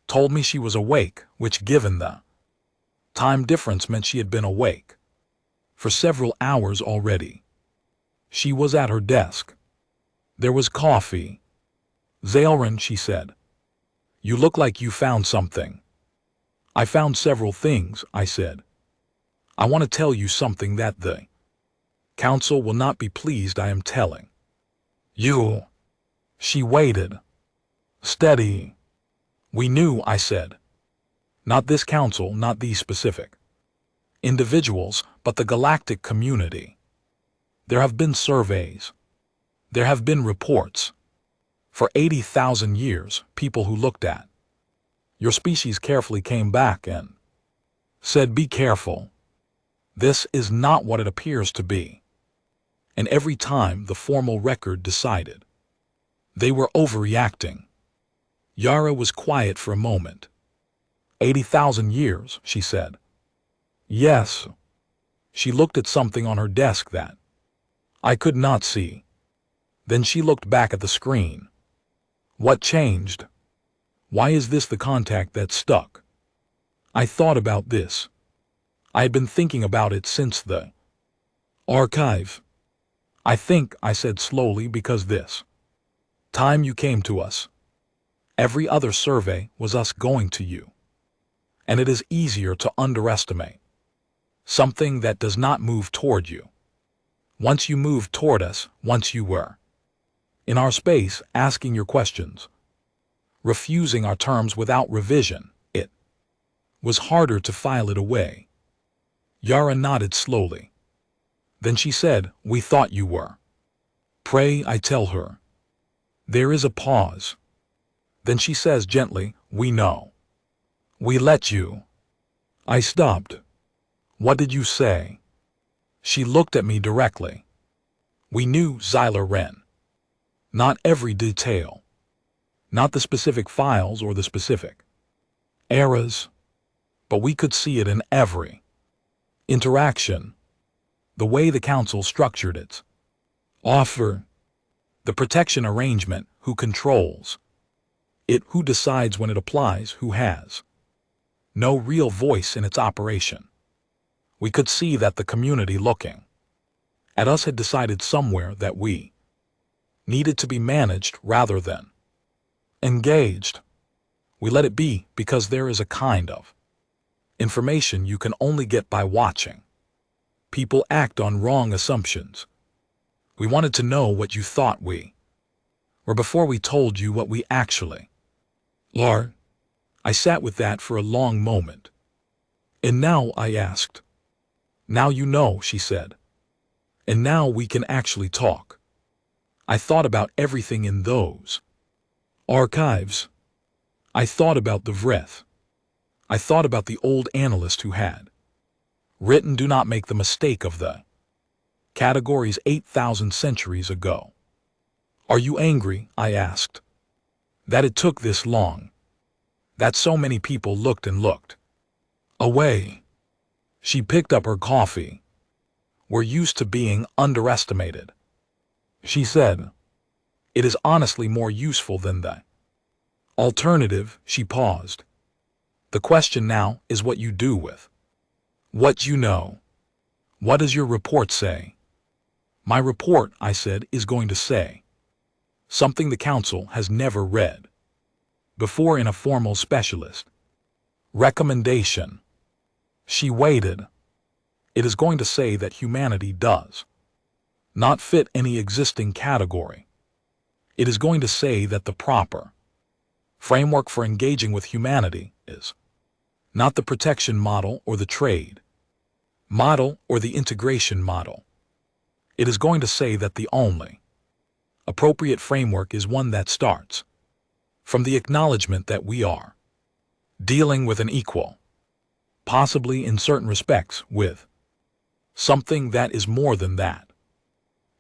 told me she was awake, which, given the time difference, meant she had been awake for several hours already. She was at her desk. There was coffee. "Zaelrin," she said, "you look like you found something." "I found several things," I said. "I want to tell you something that the council will not be pleased I am telling you." She waited. "Steady." "We knew," I said. "Not this council, not these specific individuals, but the galactic community. There have been surveys. There have been reports. For 80,000 years, people who looked at your species carefully came back and said, 'Be careful. This is not what it appears to be.' And every time the formal record decided they were overreacting." Yara was quiet for a moment. 80,000 years, she said. "Yes." She looked at something on her desk that I could not see. Then she looked back at the screen. "What changed? Why is this the contact that stuck?" I thought about this. I had been thinking about it since the archive. I think, I said slowly, because this time you came to us. Every other survey was us going to you. And it is easier to underestimate something that does not move toward you. Once you moved toward us, once you were in our space, asking your questions, refusing our terms without revision, it was harder to file it away. Yara nodded slowly. Then she said, we thought you were. Pray, I tell her. There is a pause. Then she says gently, we know. We let you. I stopped. What did you say? She looked at me directly. We knew Xyler Wren. Not every detail. Not the specific files or the specific eras. But we could see it in every interaction. The way the council structured its offer. The protection arrangement, who controls it, who decides when it applies, who has no real voice in its operation. We could see that the community looking at us had decided somewhere that we needed to be managed rather than engaged. We let it be because there is a kind of information you can only get by watching people act on wrong assumptions. We wanted to know what you thought we were before we told you what we actually are. I sat with that for a long moment. And now, I asked. Now you know, she said. And now we can actually talk. I thought about everything in those archives. I thought about the Vreth. I thought about the old analyst who had written, do not make the mistake of the categories 8,000 centuries ago. Are you angry, I asked, that it took this long? That so many people looked and looked away? She picked up her coffee. We're used to being underestimated. She said, it is honestly more useful than the alternative. She paused. The question now is what you do with what you know. What does your report say? My report, I said, is going to say something the council has never read before in a formal specialist recommendation. She waited. It is going to say that humanity does not fit any existing category. It is going to say that the proper framework for engaging with humanity is not the protection model or the trade model or the integration model. It is going to say that the only appropriate framework is one that starts from the acknowledgement that we are dealing with an equal, possibly in certain respects with something that is more than that.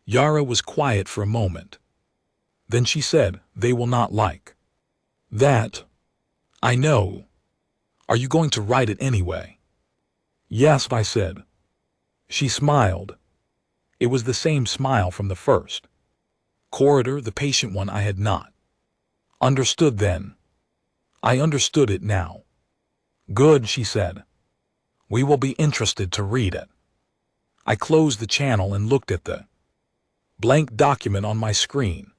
Yara was quiet for a moment. Then she said, they will not like that. I know. Are you going to write it anyway? Yes, I said. She smiled. It was the same smile from the first corridor, the patient one I had not understood then. I understood it now. Good, she said. We will be interested to read it. I closed the channel and looked at the blank document on my screen.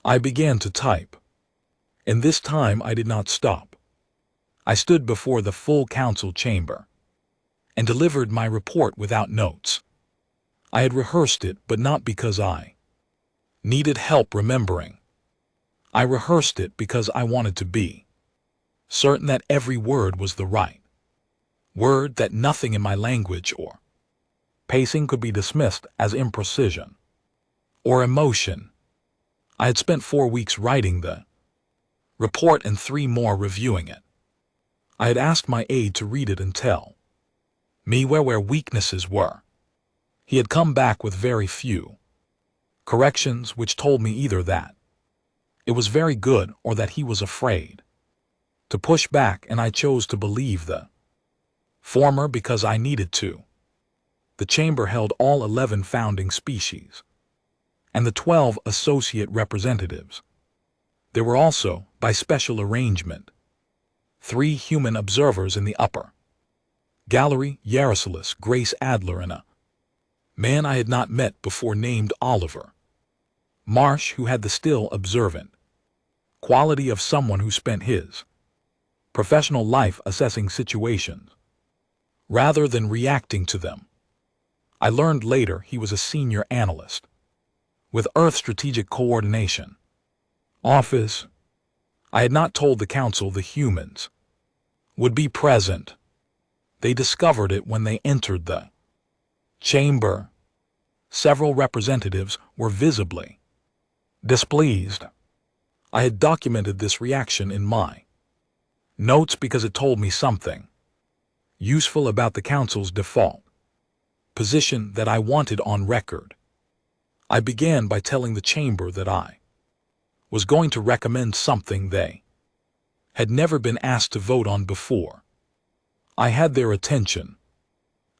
I began to type. And this time I did not stop. I stood before the full council chamber and delivered my report without notes. I had rehearsed it, but not because I needed help remembering. I rehearsed it because I wanted to be certain that every word was the right word, that nothing in my language or pacing could be dismissed as imprecision or emotion. I had spent 4 weeks writing the report and 3 more reviewing it. I had asked my aide to read it and tell me where weaknesses were. He had come back with very few corrections, which told me either that it was very good or that he was afraid to push back, and I chose to believe the former because I needed to. The chamber held all 11 founding species and the 12 associate representatives. There were also, by special arrangement, 3 human observers in the upper gallery, Yarosilis, Grace Adler, and a Man I had not met before named Oliver. Marsh, who had the still observant quality of someone who spent his professional life assessing situations rather than reacting to them. I learned later he was a senior analyst with Earth Strategic Coordination Office. I had not told the council the humans would be present. They discovered it when they entered the chamber. Several representatives were visibly displeased. I had documented this reaction in my notes because it told me something useful about the council's default position that I wanted on record. I began by telling the chamber that I was going to recommend something they had never been asked to vote on before. I had their attention.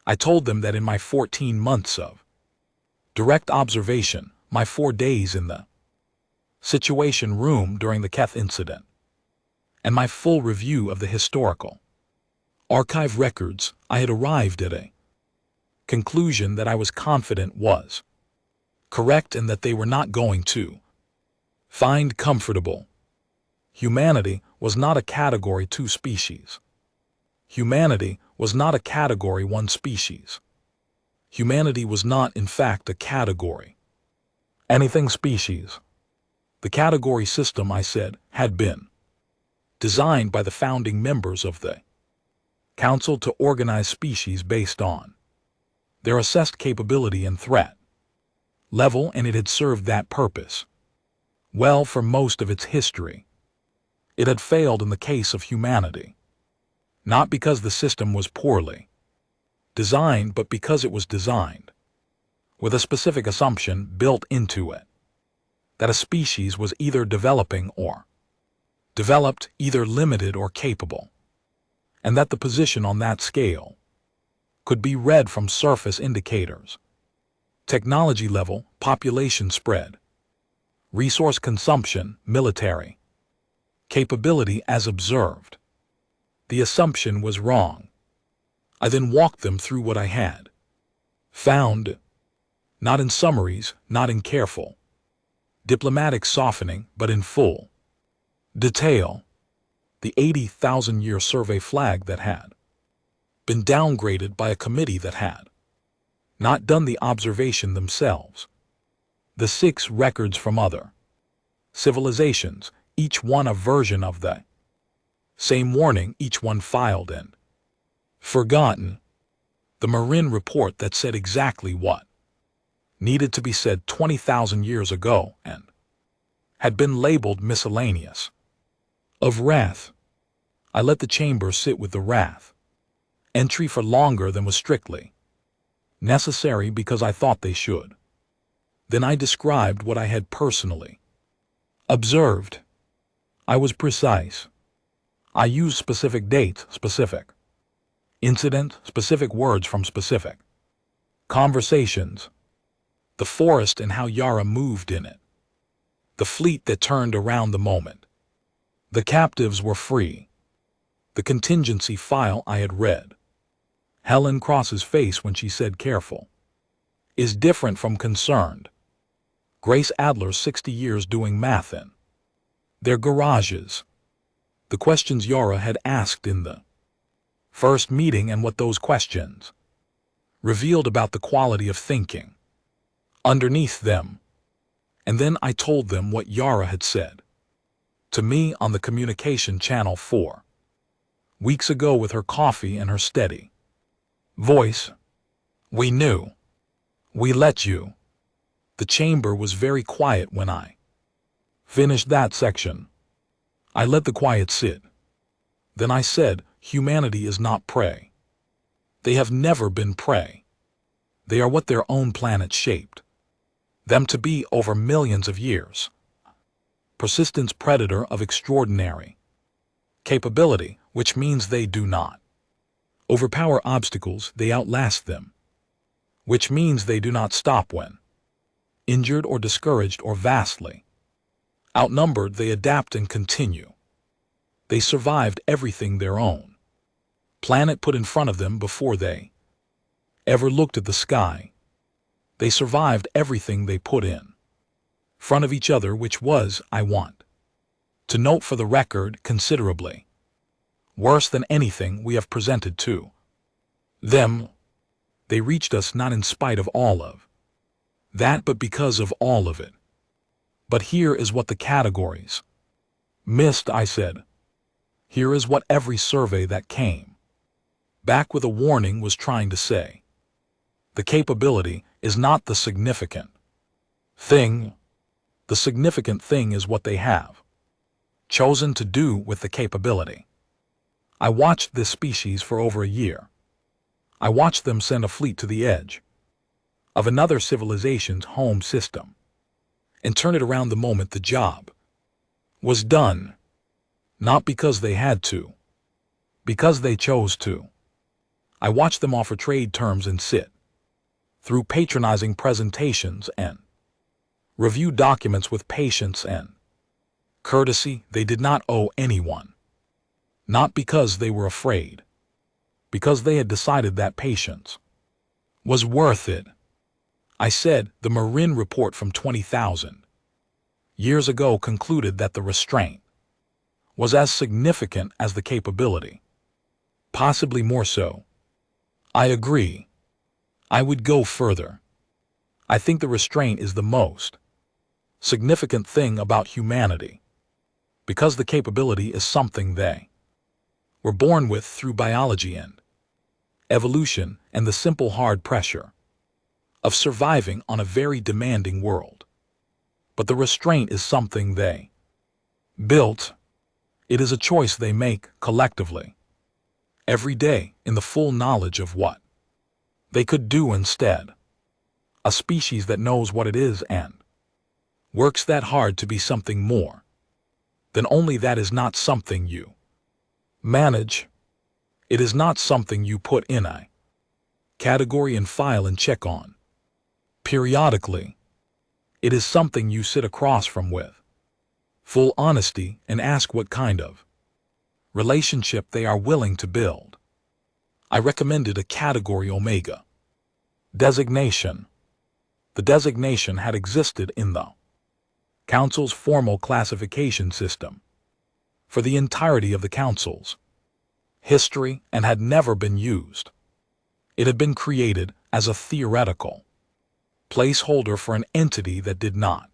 I told them that in my 14 months of direct observation, my 4 days in the Situation Room during the Keth incident, and my full review of the historical archive records, I had arrived at a conclusion that I was confident was correct and that they were not going to find comfortable. Humanity was not a Category 2 species. Humanity was not a Category 1 species. Humanity was not, in fact, a Category anything species. The category system, I said, had been designed by the founding members of the Council to organize species based on their assessed capability and threat level, and it had served that purpose well for most of its history. It had failed in the case of humanity, not because the system was poorly designed, but because it was designed with a specific assumption built into it that a species was either developing or developed, either limited or capable, and that the position on that scale could be read from surface indicators: technology level, population spread, resource consumption, military capability as observed. The assumption was wrong. I then walked them through what I had found, not in summaries, not in careful diplomatic softening, but in full detail. The 80,000-year survey flag that had been downgraded by a committee that had not done the observation themselves. The 6 records from other civilizations, each one a version of the same warning, each one filed and forgotten. The Marin report that said exactly what needed to be said 20,000 years ago and had been labeled miscellaneous. Of wrath. I let the chamber sit with the wrath entry for longer than was strictly necessary because I thought they should. Then I described what I had personally observed. I was precise. I used specific dates, specific incident, specific words from specific conversations. The forest and how Yara moved in it. The fleet that turned around the moment the captives were free. The contingency file I had read. Helen Cross's face when she said careful is different from concerned. Grace Adler's 60 years doing math in their garages. The questions Yara had asked in the first meeting and what those questions revealed about the quality of thinking underneath them. And then I told them what Yara had said to me on the communication channel 4 weeks ago with her coffee and her steady voice. We knew. We let you. The chamber was very quiet when I finished that section. I let the quiet sit. Then I said, humanity is not prey. They have never been prey. They are what their own planet shaped them to be over millions of years. Persistence, predator of extraordinary capability, which means they do not overpower obstacles, they outlast them, which means they do not stop when injured or discouraged or vastly outnumbered. They adapt and continue. They survived everything their own planet put in front of them before they ever looked at the sky. They survived everything they put in front of each other, which was, I want to note for the record, considerably worse than anything we have presented to them. They reached us not in spite of all of that, but because of all of it. But here is what the categories missed, I said. Here is what every survey that came back with a warning was trying to say. The capability is not the significant thing. The significant thing is what they have chosen to do with the capability. I watched this species for over a year. I watched them send a fleet to the edge of another civilization's home system and turn it around the moment the job was done. Not because they had to, because they chose to. I watched them offer trade terms and sit through patronizing presentations and review documents with patience and courtesy they did not owe anyone. Not because they were afraid, because they had decided that patience was worth it. I said the Marin report from 20,000 years ago concluded that the restraint was as significant as the capability, possibly more so. I agree. I would go further. I think the restraint is the most significant thing about humanity, because the capability is something they were born with through biology and evolution and the simple hard pressure of surviving on a very demanding world. But the restraint is something they built. It is a choice they make collectively, every day, in the full knowledge of what they could do instead. A species that knows what it is and works that hard to be something more than only that is not something you manage. It is not something you put in a category and file and check on periodically. It is something you sit across from with full honesty and ask what kind of relationship they are willing to build. I recommended a category Omega designation. The designation had existed in the Council's formal classification system for the entirety of the Council's history and had never been used. It had been created as a theoretical placeholder for an entity that did not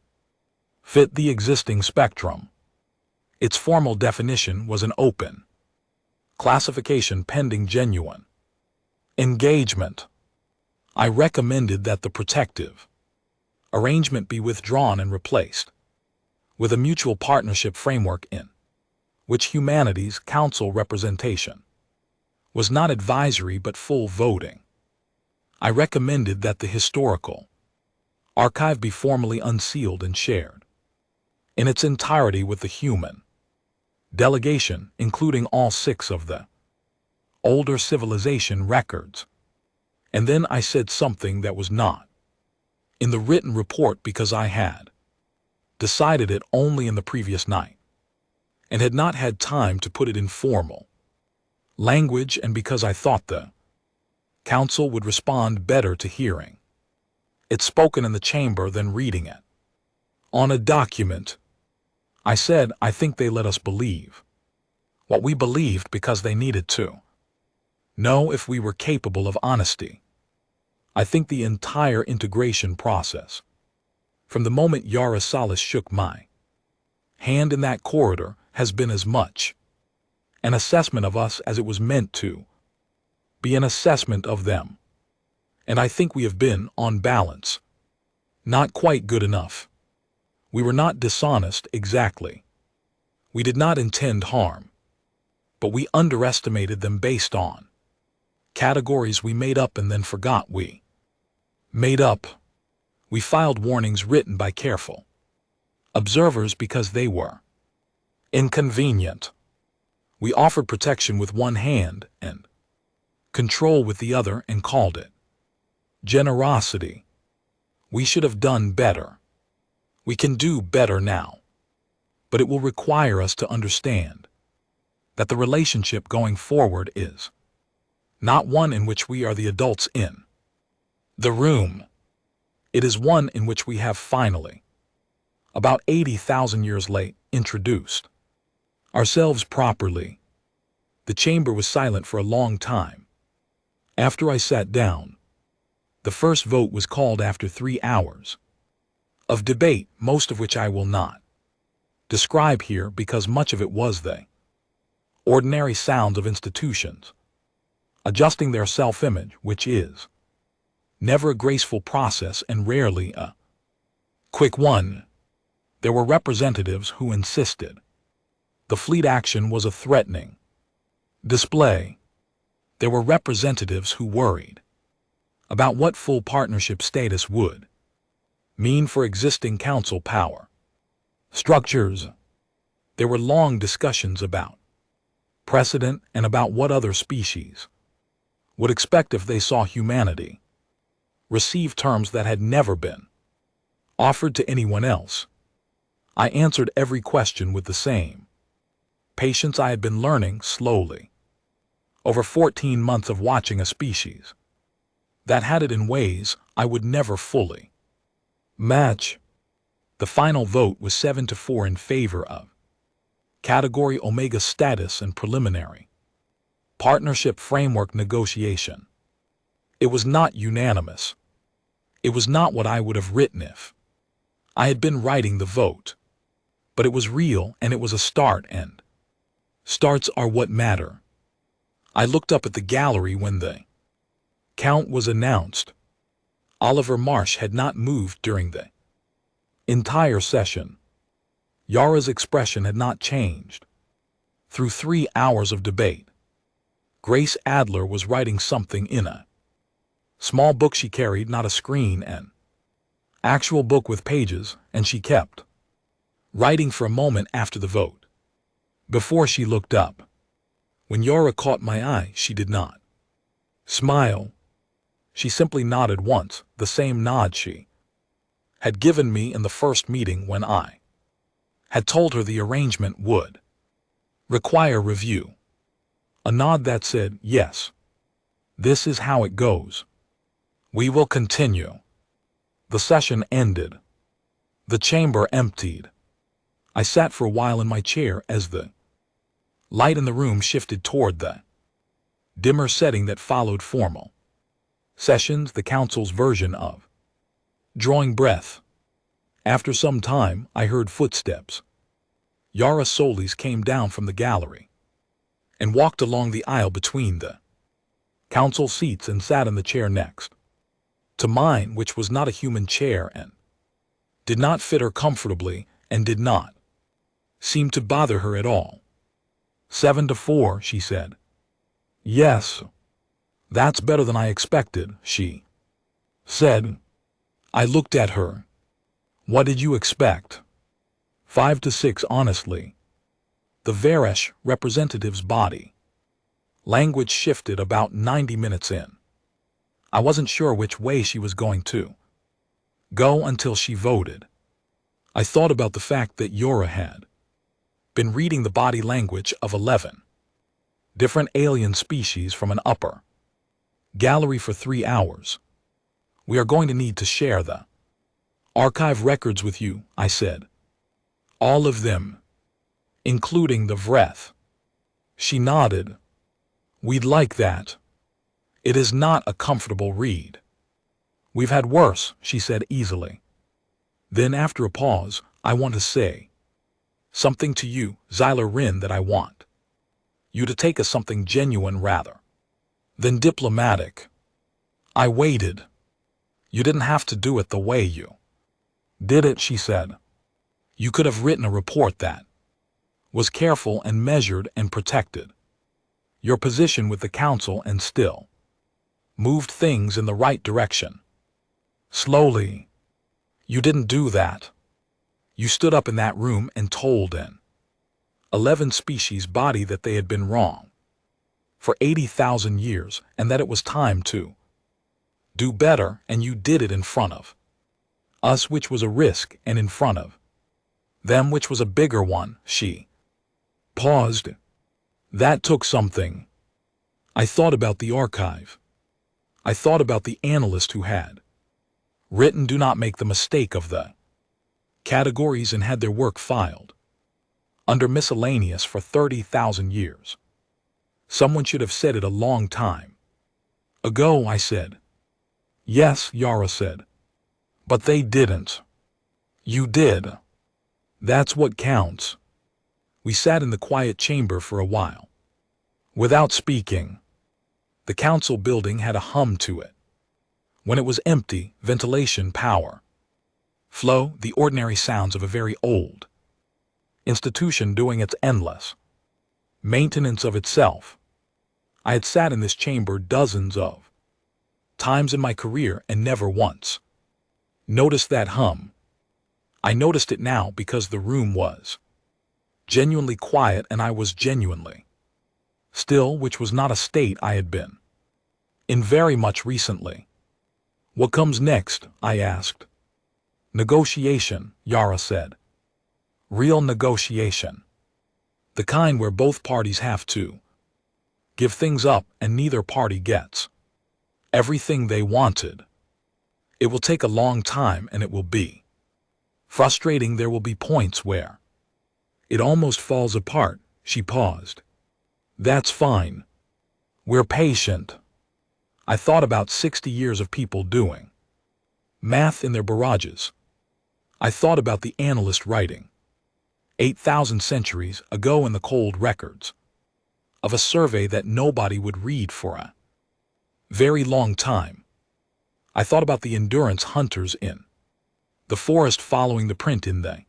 fit the existing spectrum. Its formal definition was an open classification pending genuine engagement. I recommended that the protective arrangement be withdrawn and replaced with a mutual partnership framework in which humanity's council representation was not advisory but full voting. I recommended that the historical archive be formally unsealed and shared in its entirety with the human delegation, including all 6 of the older civilization records. And then I said something that was not in the written report because I had decided it only in the previous night and had not had time to put it in formal language, and because I thought the council would respond better to hearing it spoken in the chamber than reading it on a document. I said, I think they let us believe what we believed because they needed to know if we were capable of honesty. I think the entire integration process, from the moment Yara Salas shook my hand in that corridor, has been as much an assessment of us as it was meant to be an assessment of them. And I think we have been, on balance, not quite good enough. We were not dishonest exactly. We did not intend harm, but we underestimated them based on categories we made up and then forgot we made up. We filed warnings written by careful observers because they were inconvenient. We offered protection with one hand and control with the other and called it generosity. We should have done better. We can do better now, but it will require us to understand that the relationship going forward is not one in which we are the adults in the room. It is one in which we have finally, about 80,000 years late, introduced ourselves properly. The chamber was silent for a long time. After I sat down, the first vote was called after 3 hours of debate, most of which I will not describe here because much of it was the ordinary sounds of institutions adjusting their self-image, which is never a graceful process and rarely a quick one. There were representatives who insisted the fleet action was a threatening display. There were representatives who worried about what full partnership status would mean for existing council power structures. There were long discussions about precedent and about what other species would expect if they saw humanity receive terms that had never been offered to anyone else. I answered every question with the same patience I had been learning slowly over 14 months of watching a species that had it in ways I would never fully match. The final vote was 7-4 in favor of Category Omega status and preliminary partnership framework negotiation. It was not unanimous. It was not what I would have written if I had been writing the vote. But it was real, and it was a start, and starts are what matter. I looked up at the gallery when the count was announced. Oliver Marsh had not moved during the entire session. Yara's expression had not changed. Through 3 hours of debate, Grace Adler was writing something in a small book she carried, not a screen, an actual book with pages, and she kept writing for a moment after the vote, before she looked up. When Yara caught my eye, she did not smile. She simply nodded once, the same nod she had given me in the first meeting when I had told her the arrangement would require review. A nod that said, yes, this is how it goes. We will continue. The session ended. The chamber emptied. I sat for a while in my chair as the light in the room shifted toward the dimmer setting that followed formal sessions, the council's version of drawing breath. After some time, I heard footsteps. Yara Solis came down from the gallery and walked along the aisle between the council seats and sat in the chair next to mine, which was not a human chair and did not fit her comfortably and did not seem to bother her at all. 7-4, she said. Yes, that's better than I expected, she said. I looked at her. What did you expect? 5-6, honestly. The Varesh representative's body language shifted about 90 minutes in. I wasn't sure which way she was going to go until she voted. I thought about the fact that Yora had been reading the body language of 11 different alien species from an upper gallery for 3 hours. We are going to need to share the archive records with you, I said. All of them, including the Vreth. She nodded. We'd like that. It is not a comfortable read. We've had worse, she said easily. Then after a pause, I want to say something to you, Xyler Rin, that I want you to take as something genuine rather than diplomatic. I waited. You didn't have to do it the way you did it, she said. You could have written a report that was careful and measured and protected your position with the council and still moved things in the right direction. Slowly. You didn't do that. You stood up in that room and told an 11 species body that they had been wrong for 80,000 years and that it was time to do better, and you did it in front of us, which was a risk, and in front of them, which was a bigger one. She paused. That took something. I thought about the archive. I thought about the analyst who had written do not make the mistake of the categories and had their work filed under miscellaneous for 30,000 years. Someone should have said it a long time ago, I said. Yes, Yara said. But they didn't. You did. That's what counts. We sat in the quiet chamber for a while, without speaking. The council building had a hum to it. When it was empty, ventilation, power, flow, the ordinary sounds of a very old institution doing its endless maintenance of itself. I had sat in this chamber dozens of times in my career and never once noticed that hum. I noticed it now because the room was genuinely quiet and I was genuinely still, which was not a state I had been in very much recently. What comes next? I asked. Negotiation, Yara said. Real negotiation. The kind where both parties have to give things up and neither party gets everything they wanted. It will take a long time and it will be frustrating. There will be points where it almost falls apart. She paused. That's fine. We're patient. I thought about 60 years of people doing math in their barrages. I thought about the analyst writing 8,000 centuries ago in the cold records of a survey that nobody would read for a very long time. I thought about the endurance hunters in the forest following the print in the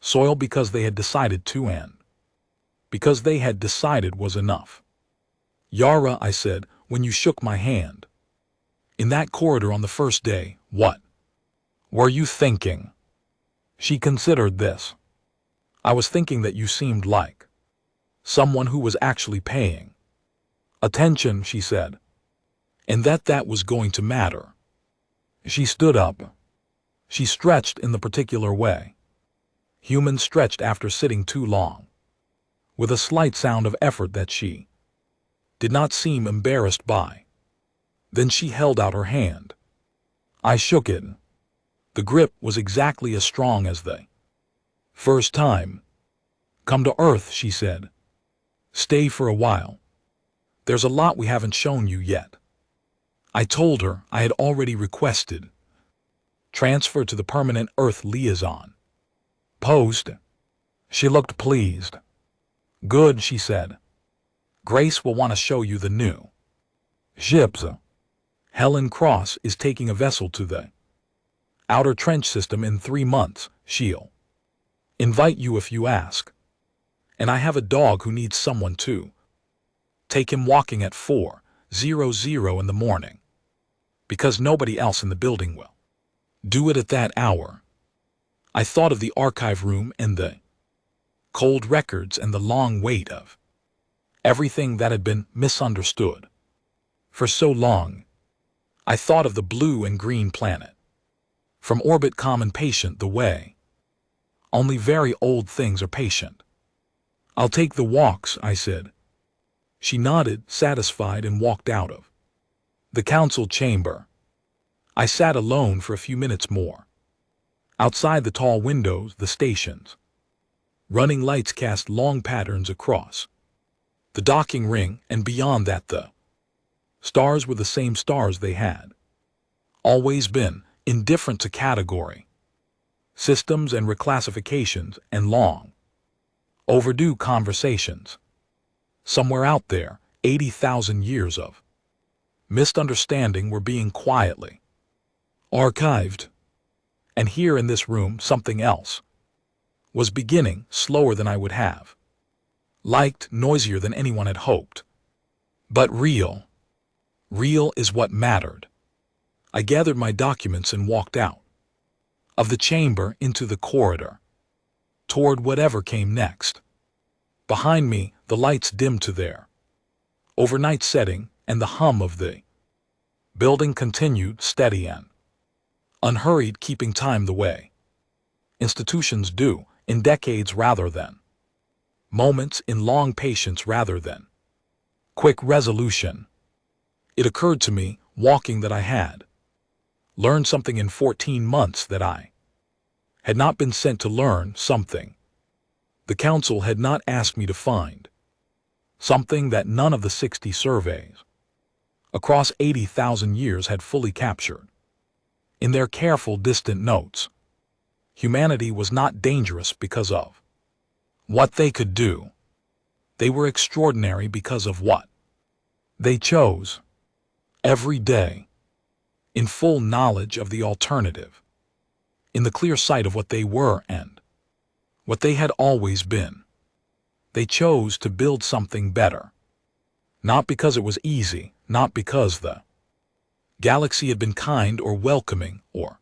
soil because they had decided to and because they had decided was enough. Yara, I said, when you shook my hand in that corridor on the first day, what were you thinking? She considered this. I was thinking that you seemed like someone who was actually paying attention, she said, and that was going to matter. She stood up. She stretched in the particular way humans stretched after sitting too long, with a slight sound of effort that she did not seem embarrassed by. Then she held out her hand. I shook it. The grip was exactly as strong as the first time. Come to Earth, she said. Stay for a while. There's a lot we haven't shown you yet. I told her I had already requested transfer to the permanent Earth liaison post. She looked pleased. Good, she said. Grace will want to show you the new ships. Helen Cross is taking a vessel to the outer trench system in 3 months. She'll invite you if you ask. And I have a dog who needs someone to take him walking at 4:00 in the morning, because nobody else in the building will do it at that hour. I thought of the archive room and the cold records and the long wait of everything that had been misunderstood for so long. I thought of the blue and green planet from orbit, common patient the way only very old things are patient. I'll take the walks, I said. She nodded, satisfied, and walked out of the council chamber. I sat alone for a few minutes more. Outside the tall windows, the stations running lights cast long patterns across the docking ring, and beyond that the stars were the same stars they had always been, indifferent to category systems and reclassifications and long overdue conversations. Somewhere out there, 80,000 years of misunderstanding were being quietly archived. And here in this room, something else was beginning, slower than I would have liked, noisier than anyone had hoped. But real. Real is what mattered. I gathered my documents and walked out of the chamber into the corridor, toward whatever came next. Behind me, the lights dimmed to their overnight setting, and the hum of the building continued, steady and unhurried, keeping time the way institutions do, in decades rather than moments, in long patience rather than quick resolution. It occurred to me, walking, that I had Learn something in 14 months that I had not been sent to learn something. The council had not asked me to find something that none of the 60 surveys across 80,000 years had fully captured. In their careful, distant notes, humanity was not dangerous because of what they could do. They were extraordinary because of what they chose every day, in full knowledge of the alternative, in the clear sight of what they were and what they had always been. They chose to build something better, not because it was easy, not because the galaxy had been kind or welcoming or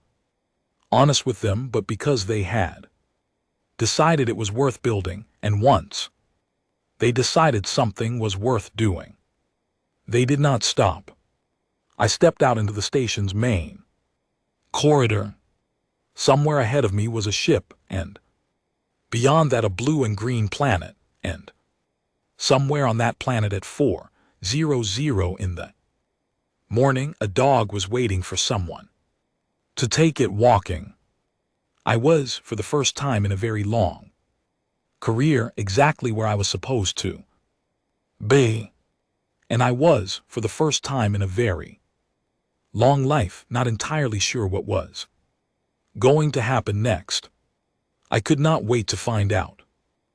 honest with them, but because they had decided it was worth building, and once they decided something was worth doing, they did not stop. I stepped out into the station's main corridor. Somewhere ahead of me was a ship, and beyond that a blue and green planet, and somewhere on that planet at 4:00 in the morning a dog was waiting for someone to take it walking. I was, for the first time in a very long career, exactly where I was supposed to be. And I was, for the first time in a very long life, not entirely sure what was going to happen next. I could not wait to find out.